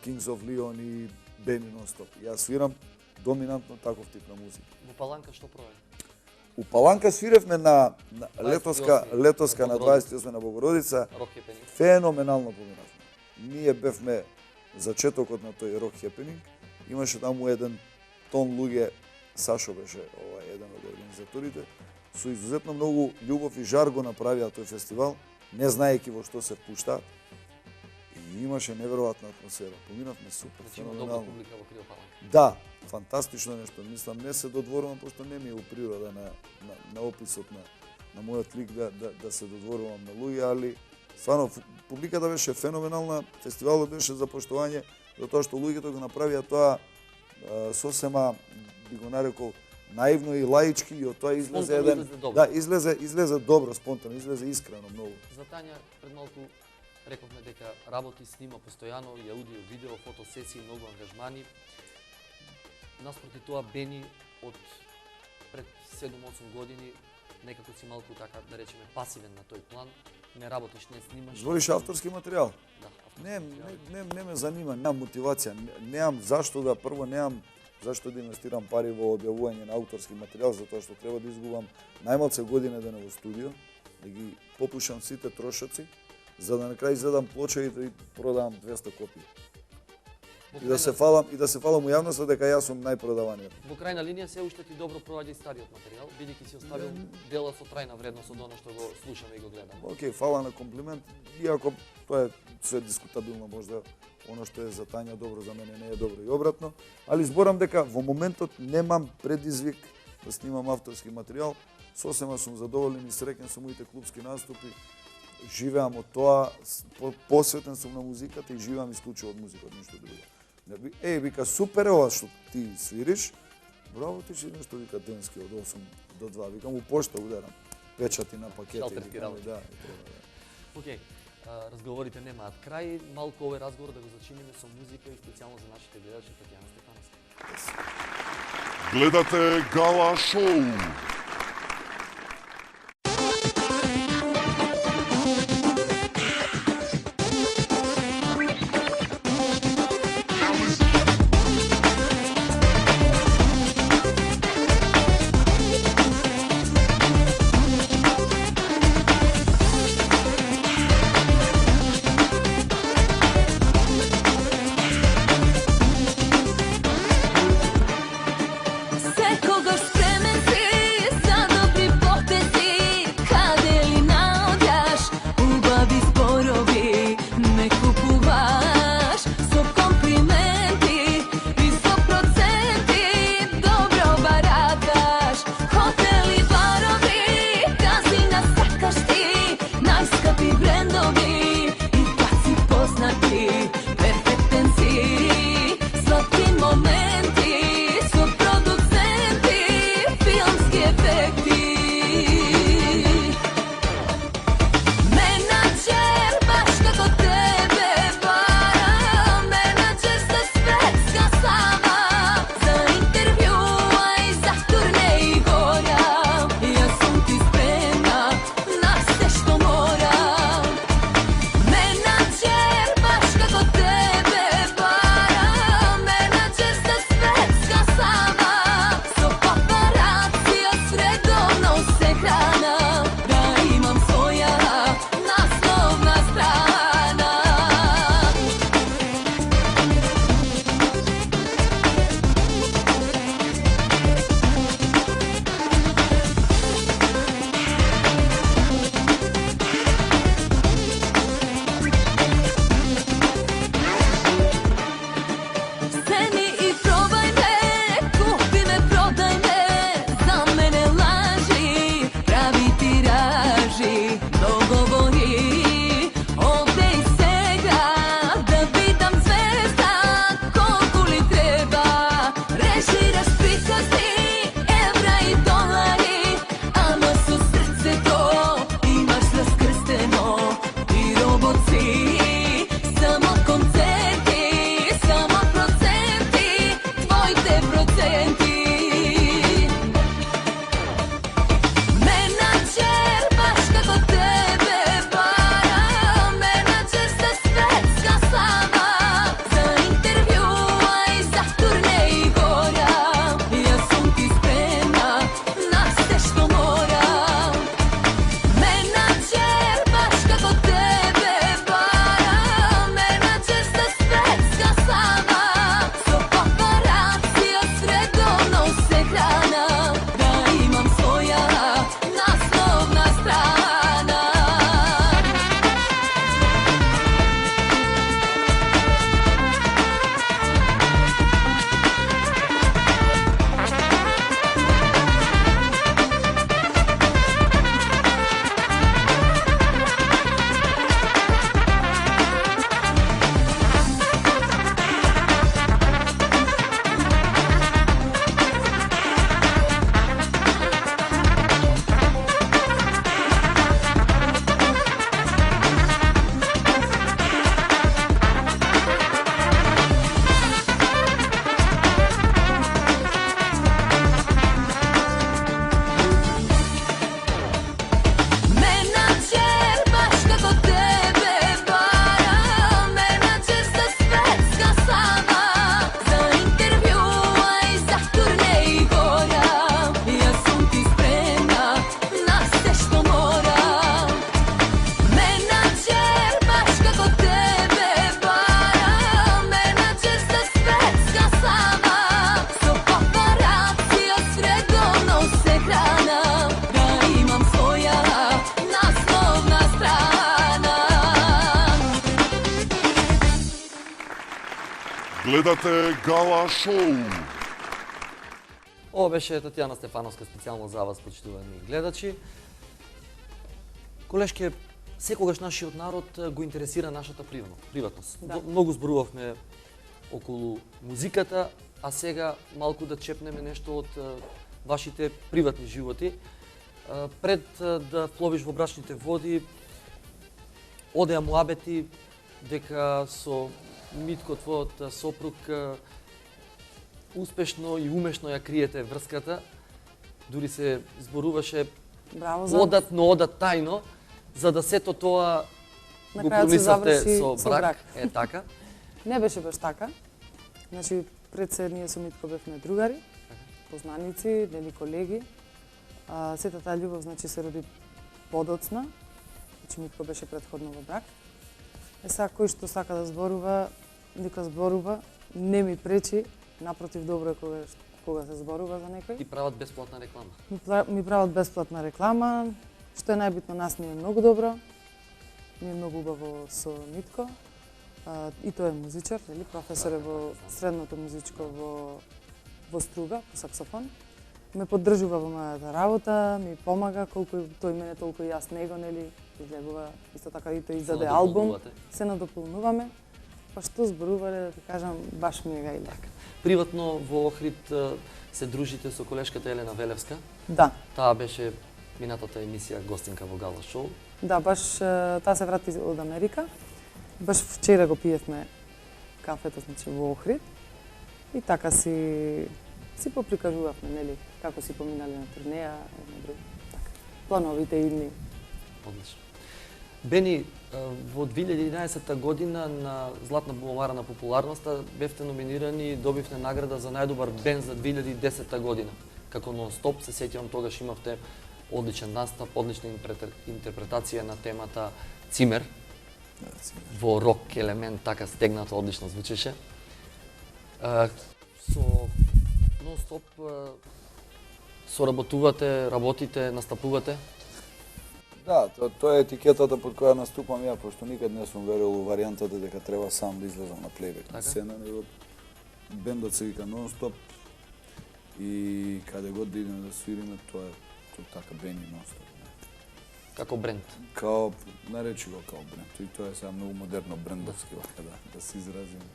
Kings of Leon и Бени Нонстоп. Јас свирам доминантно таков тип на музика. Во Паланка што проаѓа? У Паланка свиревме на летоска на 28 на Богородица. Феноменално поминавме. Ние бевме зачетокот на тој рок хепенинг. Имаше таму еден тон луѓе, Сашо беше еден од организаторите, со изузетно многу љубов и жар го направија тој фестивал, не знаејќи во што се впуштаат. И имаше неверојатна атмосфера. Поминавме супер, феноменално. Добра публика во Криво Паланка. Да, фантастично нешто. Мислам, не се додворувам, пошто не ми е у природа на описот на мојот лик да се додворувам на луѓе, али стварно публиката беше феноменална, фестивалот беше за поштовање, затоа што луѓето го направија тоа сосема, би го нарекол, наивно и лаички, и од тоа излезе еден... Да, излезе добро, спонтано, излезе искрено многу. За Тања, пред малку рековме дека работи, снима постојано и аудио, видео, фотосесии, многу ангажмани. Наспроти тоа, Бени од пред 7-8 години некако си малку така, да речеме, пасивен на тој план. Не работиш, не снимаш. Збориш авторски материјал? Да, Не ме занима, немам мотивација, немам зашто да прво немам зашто да инвестирам пари во објавување на авторски материјал, затоа што треба да изгубам најмалце година дена во студио, да ги попушам сите трошоци, за да на крај изедам плоча и да продавам 200 копии. И да се фалам у јавноста дека јас сум најпродаваниот. Во крајна линија се уште ти добро проаѓа и стариот материјал, бидејќи си оставил дела со трајна вредност од оно што го слушаме и го гледаме. Океј, фала на комплимент, иако тоа е све дискутабилно, можда оно што е за Тања добро за мене не е добро и обратно, али зборам дека во моментот немам предизвик да снимам авторски материјал, сосема сум задоволен и среќен со моите клубски наступи, живеам од тоа, посветен сум на музиката и живеам исклучиво од музиката, ништо друго. Вика, супер е ова што ти свириш, браво ти си нешто, вика, денски од 8 до 2, викам, у пошта ударам, печати на пакети. Шалтерски работи. Океј, разговорите немаат крај, малку овој разговор да го зачиниме со музика и специјално за нашите гледачи, Татјана Стефановска. Гледате Гала Шоу. Секогаш спремен си Гледате Гала Шоу. Ова беше Татјана Стефановска специјално за вас, почитувани гледачи. Колешке, секогаш нашиот народ го интересира нашата приватност. Да. Многу зборувавме околу музиката, а сега малку да чепнеме нешто од вашите приватни животи. Пред да пловиш во брачните води, одеа муабети дека со Митко, твојот сопруг, успешно и умешно ја криете врската. Дури се зборуваше Браво за одат, но одат тајно, за да сето тоа На го крајот се промиславте заврши со со брак. брак. Е така. Не беше баш така. Значи, пред се ние со Митко бевме другари, познаници, нели колеги. Сета таа љубов, значи, се роди подоцна. Значи, Митко беше претходно во брак. Сега, кој што сака да зборува, нека зборува, не ми пречи, напротив, добро е кога се зборува за некој. И прават бесплатна реклама. Ми прават бесплатна реклама, што е најбитно, нас ни е многу добро. Ми е многу убаво со Митко. И тој е музичар, нели, професор е во средното музичко во Струга, по саксофон. Ме поддржува во мојата работа, ми помага колку тој мене толку и јас него, нели, излегува исто така и тој издаде албум. Се надополнуваме. Па што зборувале, да ти кажам, баш ми е гајле. Приватно во Охрид се дружите со колешката Елена Велевска. Да. Таа беше минатата емисија гостинка во Гала Шоу. Да, баш таа се врати од Америка. Баш вчера го пиевме кафето, значи, во Охрид. И така си поприкажувавме, нели, како си поминали на турнеја, едно друго. Така. Плановите идни. Одлично. Бени, во 2011 година на Златна буломара на популярноста бевте номинирани и добивте награда за најдобар бенд за 2010 година. Како нон-стоп, се сеќавам, тогаш имавте одличен настап, одлична интерпретација на темата Цимер. Во рок елемент, така стегнато, одлично звучеше. Со нон-стоп соработувате, работите, настапувате? Да, тоа е етикетата под која наступам ја, пошто никад не сум верувал у варијантата дека треба сам да излезам на плейбек на сцена, него бендот се вика нон-стоп и каде год да идеме да свириме, тоа е така Бени нон-стоп. Како бренд? Као, наречи го као бренд, и тоа е сега многу модерно брендовски, да се изразим.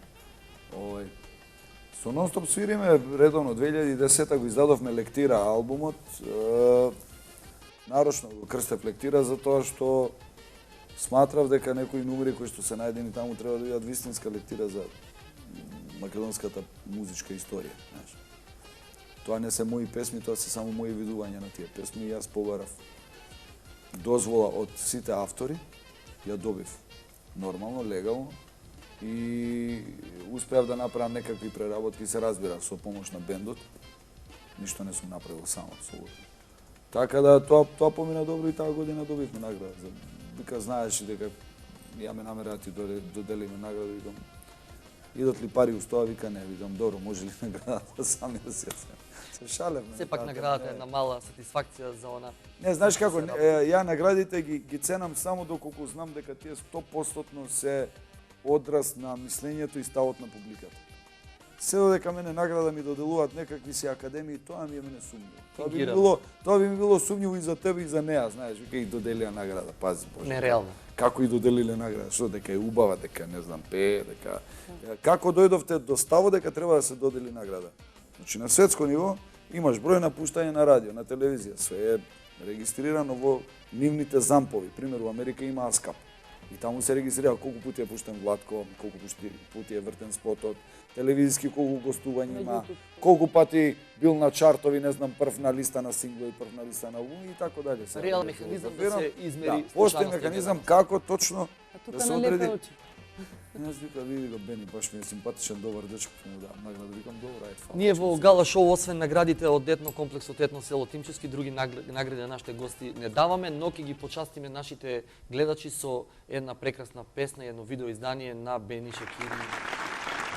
Со нон-стоп свириме редовно, 2010 го издадовме Лектира албумот, нарочно го крстев Лектира затоа што сматрав дека некои номери кои што се најдени таму треба да бидат вистинска лектира за македонската музичка историја, знаеш. Тоа не се мои песми, тоа се само мои видувања на тие песми и јас побарав дозвола од сите автори, ја добив нормално, легално и успеав да направам некакви преработки, се разбира, со помош на бендот. Ништо не сум направил само, абсолютно. Така да тоа помина добро и таа година добивме награда. Вика, знаеш дека имаме намера да ти доделиме награда, викам, идат ли пари уз тоа, вика не, викам, добро, може ли наградата сами да се шалевме. Сепак наградата е една мала сатисфакција за она. Не, знаеш како, ја наградите ги ценам само доколку знам дека тие 100% се одраз на мислењето и ставот на публиката. Се додека мене награда ми доделуваат некакви си академии, тоа ми е мене сумњиво. Тоа би ми било сумњиво и за тебе и за неа, знаеш, вика и доделија награда, пази Боже. Нереално. Како и доделиле награда, што дека е убава, дека не знам пее, дека како дојдовте до ставот дека треба да се додели награда. Значи на светско ниво имаш број на пуштање на радио, на телевизија, све е регистрирано во нивните зампови. Пример, во Америка има ASCAP. И таму се регистрира колку пати е пуштен Владко, колку пати е вртен спотот, телевизиски колку гостувања има, колку пати бил на чартови, не знам, прв на листа на синглови, прв на листа на албуми и така дале. Реал механизам да се измери. Да, постои механизам како точно да се одреди. Јас вика, види го Бени, баш ми е симпатичен, добар дечко, му давам награда, викам, добро, ајде, фала. Ние во Гала Шоу, освен наградите од етно комплексот Етно село Тимчевски, други награди на нашите гости не даваме, но ќе ги почастиме нашите гледачи со една прекрасна песна и едно видео издание на Бени Шекири.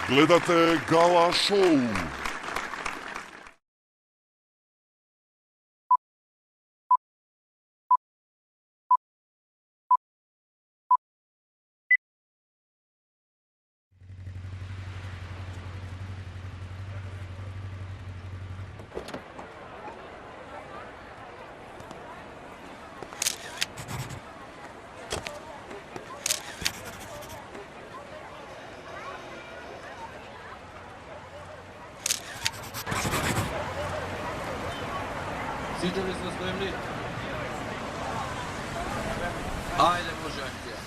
Гледате Гала Шоу. Всички ли сте спремни? Ајде, може акција.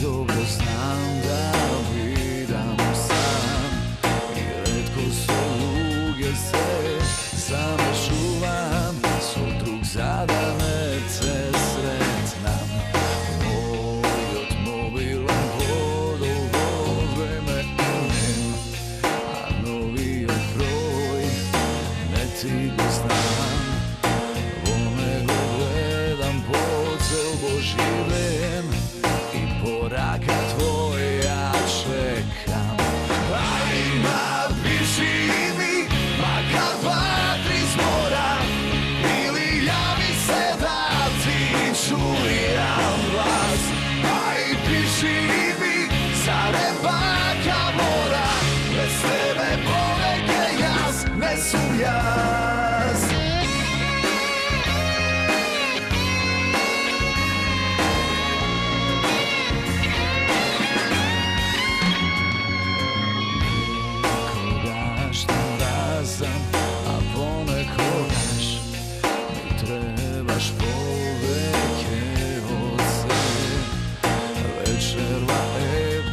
Dobro znam da vidim sam I retko sluge se zamešuvam Sutrug zadane te sretnam Moj automobilan vodovo vreme imam A novi broj ne ti go znam Vome go gledam po cel boživem Poraka tvoja čekam Aj napiši mi makar 2-3 zmora Ili javi se da ti čujam glas Aj piši mi za nebaka mora Bez tebe poveke jas ne sum jas A ponekogaš mi trebaš poveke od sebe Večerva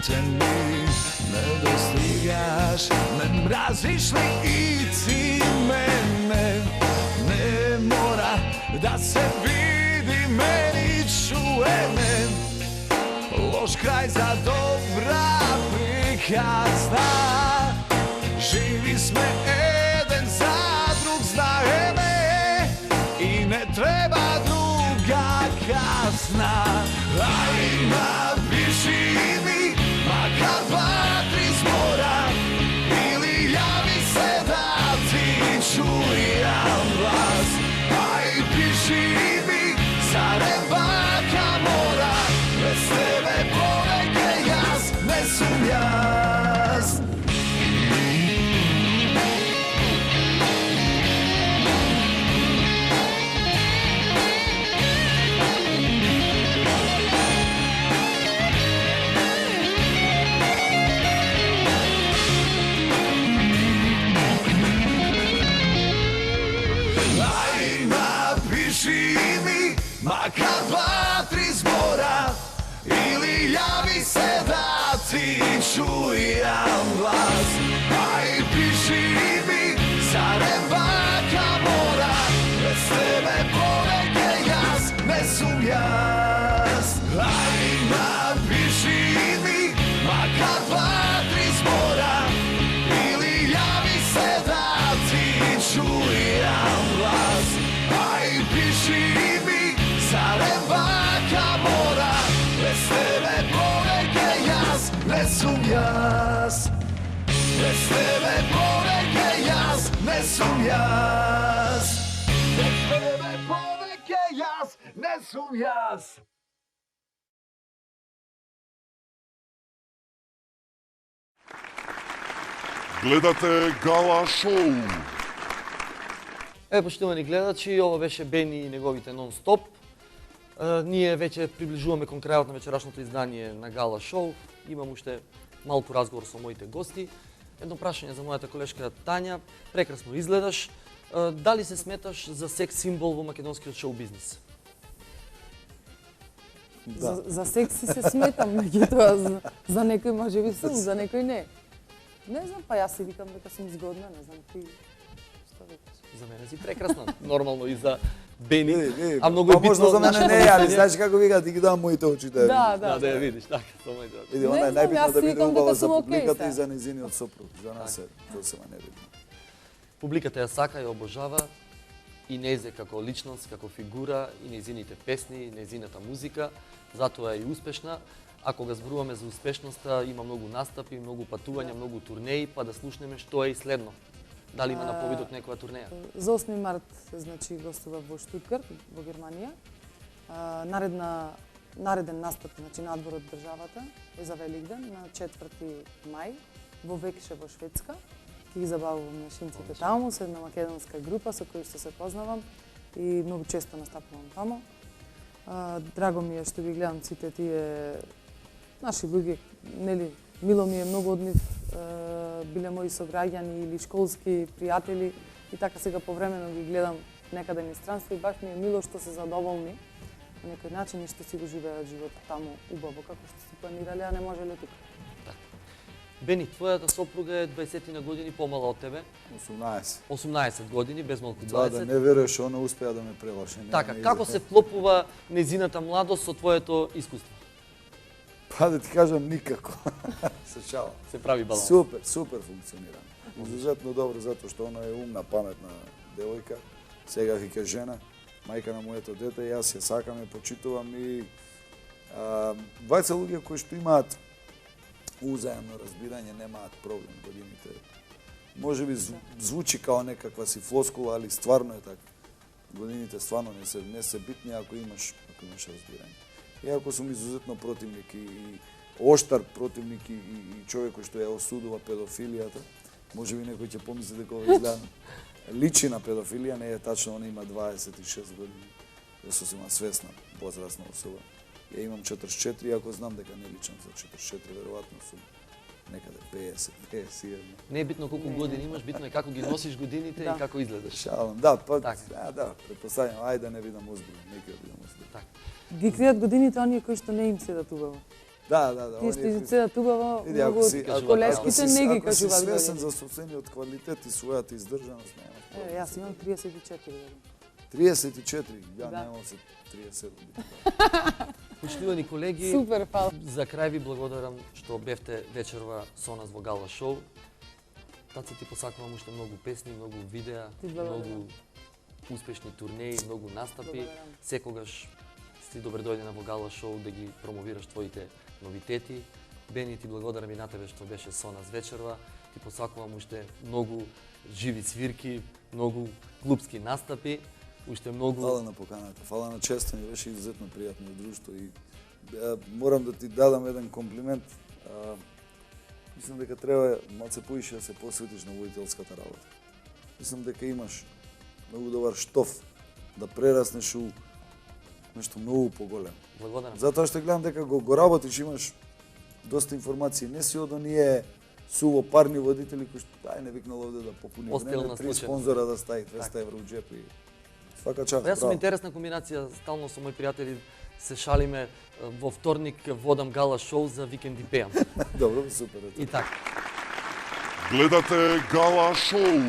te mi ne dostigaš Ne mraziš li i ti mene Ne mora da se vidi meni čuje me Loš kraj za dobra prikazna Živi sme jeden za drug znaje me I ne treba druga kazna Aj napiši mi makar 2-3 zmora Ili javi se da ti čujam glas Aj piši mi za nebaka mora Bez tebe poveke jas ne sum jas Makar 2-3 zmora Ili javi se da ti čujam glas Aj piši mi za nebaka mora Bez tebe poveke jas ne sum jas Aj napiši mi makar 2-3 zmora Ili javi se da ti čujam glas Aj piši mi za nebaka mora Bez tebe poveke jas ne sum jas Bez tebe poveke jas ne sum jas Bez tebe poveke jas ne sum jas Гледате Гала Шоу. Поштовани гледачи, ова беше Бени и неговите нон-стоп. Ние веќе приближуваме кон крајот на вечерашното издание на Гала Шоу. Имам уште малку разговор со моите гости. Едно прашање за мојата колешка Тања. Прекрасно изгледаш. Дали се сметаш за секс символ во македонскиот шоу бизнис? Да. За секси се сметам, меѓутоа за некој можеби сум, за некој не. Не знам, па јас си викам дека сум згодна, не знам ти што викаш. За мене си прекрасна, нормално и за Бени, а многу е битно за мене нашето не, али мислење. знаеш како вика, ти ги дам моите очи да Да, Да, ја видиш, така, со моите очи. Види, она е Не знам, најбитно јас да биде викам убава дека за сум окей публиката сега. и за незиниот сопруг. За нас е сосема небитно. Публиката ја сака, ја обожава и незе како личност, како фигура, и незините песни, и незината музика, затоа е и успешна. А кога зборуваме за успешноста, има многу настапи, многу патувања, многу турнеи, па да слушнеме што е и следно. Дали има на повидок некоја турнеја? За 8 март, значи, гостува во Штутгарт, во Германија. Нареден настап, значи, надвор од државата е за Великден на 4 мај во Векше во Шведска. Ќе ги забавувам нашинците таму, со една македонска група со која што се познавам и многу често настапувам таму. Драго ми е што ги гледам сите тие наши луѓе, нели, мило ми е многу од нив биле мои сограѓани или школски пријатели и така сега повремено ги гледам некаде низ странство и баш ми е мило што се задоволни на некој начин и што си го живеат животот таму убаво како што си планирале, а не можеле тука. Бени, твојата сопруга е 20 на години помала од тебе. 18. 18 години, без малку 20. Да не веруваш, она успеа да ме прелаше. Така, како се вклопува незината младост со твоето искуство? Па да ти кажам, никако. Се шалам. Се прави баланс. Супер функционира. Изузетно добро, затоа што она е умна, паметна девојка. Сега вика жена, мајка на моето дете, јас ја сакам, ја почитувам и двајца луѓе кои што имаат узаемно разбирање, немаат проблем годините. Може би звучи као некаква си флоскула, али стварно е така. Годините стварно не се битни ако имаш разбирање. Иако сум изузетно противник и оштар противник и човек кој што ја осудува педофилијата, може би некој ќе помисли дека ова изгледа личи на педофилија, не е тачно, он има 26 години. Јас сум свесна возрастна особа. Ја имам 44, иако знам дека не личам за 44, веројатно сум некаде 50, 51. Не е битно колку години имаш, битно е како ги носиш годините и како изгледаш. Шалам, да, претпоставljam, ајде да не бидам озбилен, нека да бидам озбилен. Ги кријат годините оние кои што не им седат убаво. Да. Тие што им седат убаво, многу од колешките не ги кажуваат години. Ако си свесен за собствениот квалитет и својата издржаност, нема. Јас имам 34 години. 34, ја немам се 37 години. Почитувани колеги, Супер, фала. За крај ви благодарам што бевте вечерва со нас во Гала Шоу. Таца, ти посакувам уште многу песни, многу видеа, многу успешни турнеи, многу настапи. Секогаш си добре дојдена во Гала Шоу да ги промовираш твоите новитети. Бени, ти благодарам и на тебе што беше со нас вечерва. Ти посакувам уште многу живи свирки, многу клубски настапи. Уште многу... Фала на поканата, фала на честа, ми беше изуzetно пријатно друштво и морам да ти дадам еден комплимент. Мислам дека треба малце поише да се посветиш на водителската работа. Мислам дека имаш многу добар штоф да прераснеш у нешто многу поголемо. Благодарам. Затоа што гледам дека го работиш, имаш доста информации. Не си од оние суво парни водители кои што не викнал овде да попуни време, 3 спонзора да стави 200 евро у джеп и свака част. Јас сум интересна комбинација, стално со мои пријатели се шалиме, во вторник водам Гала Шоу, за викенди пеам. Добро, супер. И така. Гледате Гала Шоу.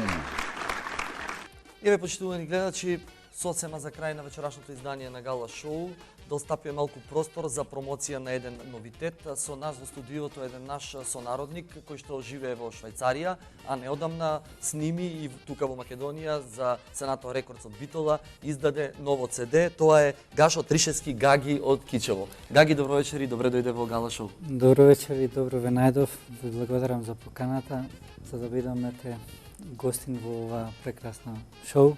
Еве, почитувани гледачи, сосема за крај на вечерашното издание на Гала Шоу, да остапиме малку простор за промоција на еден новитет. Со нас во студиото еден наш сонародник кој што живее во Швајцарија, а неодамна сними и тука во Македонија за Сенато Рекордс од Битола, издаде ново CD. Тоа е Гашо Тришевски Гаги од Кичево. Гаги, добро вечер и добре дојде во Гала Шоу. Добро вечер и добро ве најдов. Ви благодарам за поканата, за да бидете гостин во ова прекрасна шоу.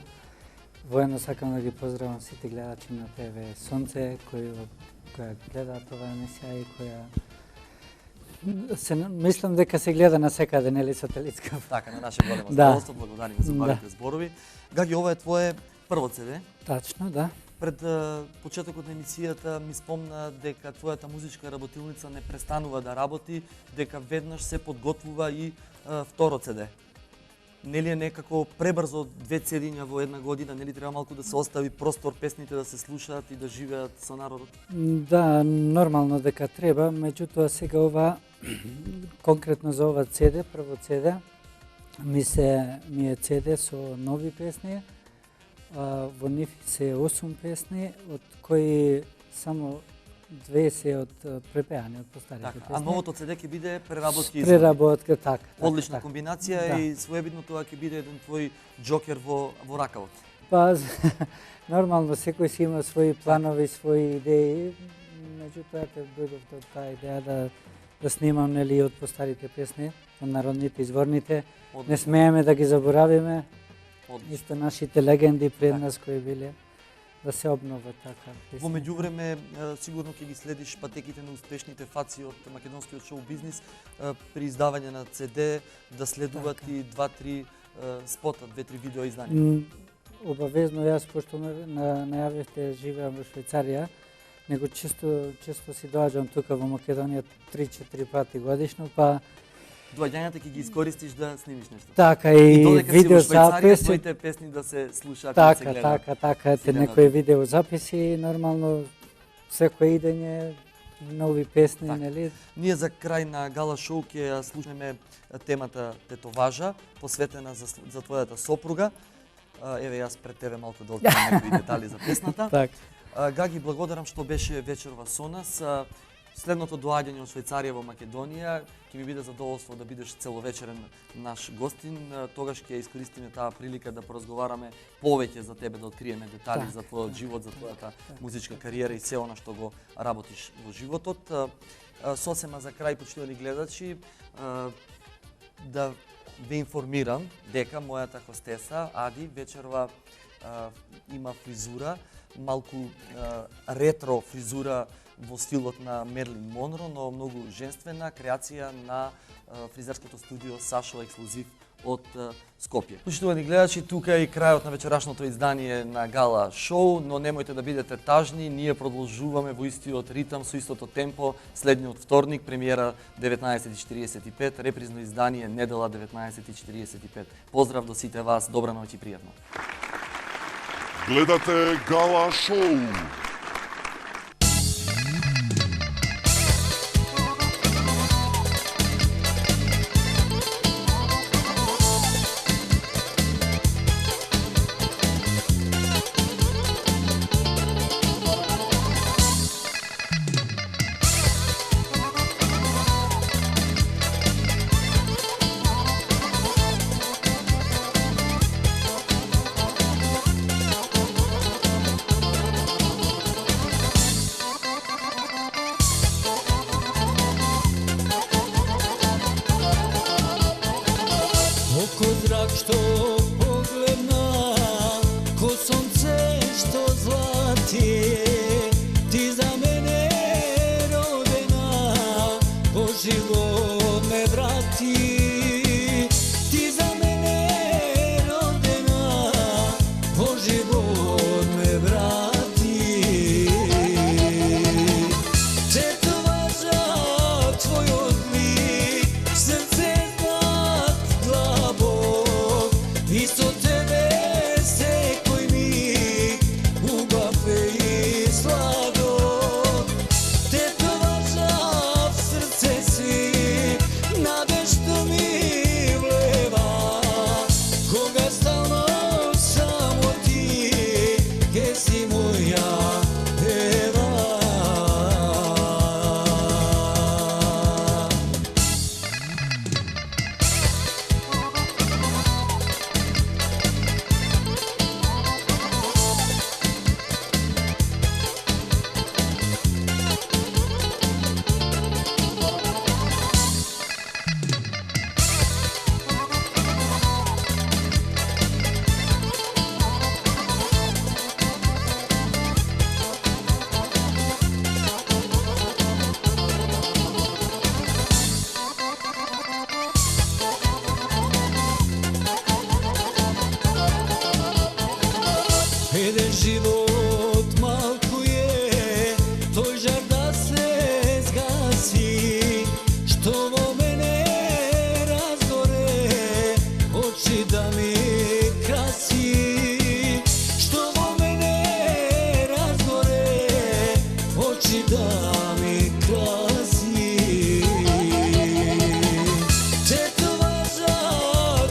Воедно сакам да ги поздравам сите гледачи на ТВ Сонце која гледаат оваа емисија и која мислам дека се гледа на секаде, нели, сателитска. Така, на наше големо задоволство, благодариме за убавите зборови. Гаги, ова е твое прво CD. Тачно, да. Пред почетокот на емисијата ми спомна дека твојата музичка работилница не престанува да работи, дека веднаш се подготвува и второ CD. Нели е некако пребрзо 2 CD-ња во една година, нели треба малку да се остави простор песните да се слушаат и да живеат со народот? Да, нормално дека треба, меѓутоа сега ова конкретно за ова CD, прво CD, ми е CD со нови песни. Во нив се 8 песни, од кои само 2 се од препеани од постарите песни. А новото CD ќе биде преработки и преработка, така. Одлична комбинација и своевидно тоа ќе биде еден твој џокер во ракавот. Па нормално секој си има своји планови, своји идеи. меѓутоа ќе дојдов до таа идеја да снимам нели од постарите песни, од народните, изворните. Не смееме да ги заборавиме. Исто нашите легенди пред нас кои биле, да се обнова така. Во меѓувреме сигурно ќе ги следиш патеките на успешните фаци од македонскиот шоу бизнис при издавање на CD, да следуваат и 2-3 спота, 2-3 видео издания. Обавезно јас, пошто најавивте, живеам во Швајцарија, него често си доаѓам тука во Македонија 3-4 пати годишно, па доаѓањата ќе ги искористиш да снимиш нешто. Така и видеозаписи, твоите песни да се слушаат, да се гледаат. Така, некои видеозаписи, нормално секој идење нови песни, нели? Ние за крај на гала шоу ќе слушнеме темата Тетоважа, посветена за твојата сопруга. Еве јас пред тебе малку да открием некои детали за песната. Гаги, благодарам што беше вечерва со нас. Следното доаѓање од Швајцарија во Македонија ќе ми биде задоволство да бидеш целовечерен наш гостин. Тогаш ќе искористиме таа прилика да поразговараме повеќе за тебе, да откриеме детали за твојот живот, за твојата музичка кариера и се она што го работиш во животот. Сосема за крај, почитувани гледачи, да ве информирам дека мојата хостеса Ади вечерва има фризура, малку ретро фризура во стилот на Мерлин Монро, но многу женствена креација на фризерското студио Сашо Ексклузив од Скопје. Почитувани гледачи, тука е и крајот на вечерашното издание на Гала Шоу, но немојте да бидете тажни, ние продолжуваме во истиот ритам, со истото темпо, следниот вторник, премиера 19:45, репризно издание недела 19:45. Поздрав до сите вас, добра ноќ и пријатно. Гледате Гала Шоу.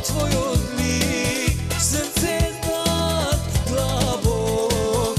Tvoj odlik, srce znat glavo.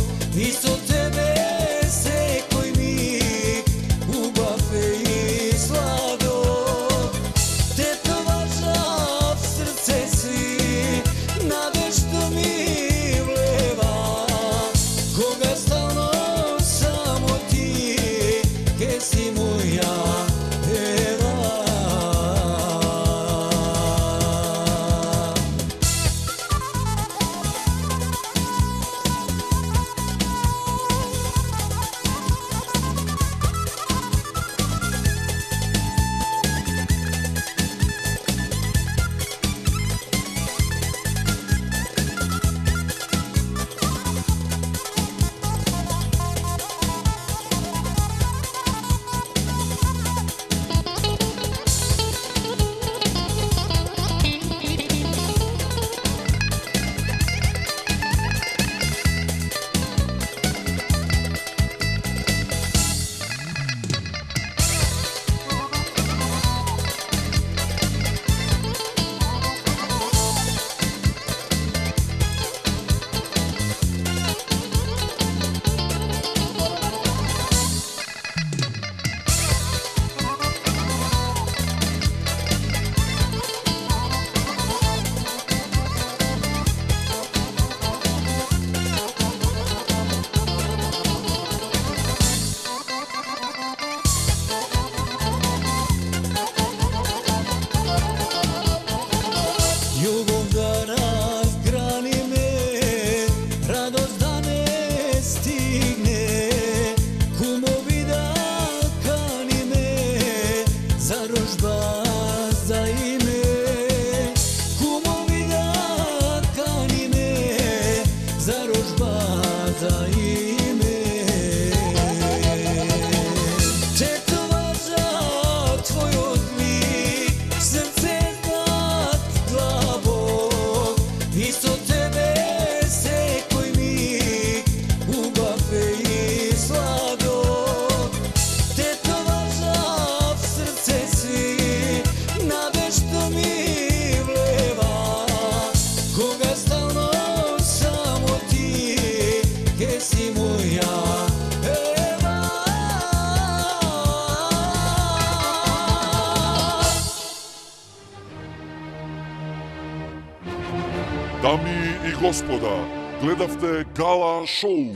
Дами и господа, гледавте Гала Шоу.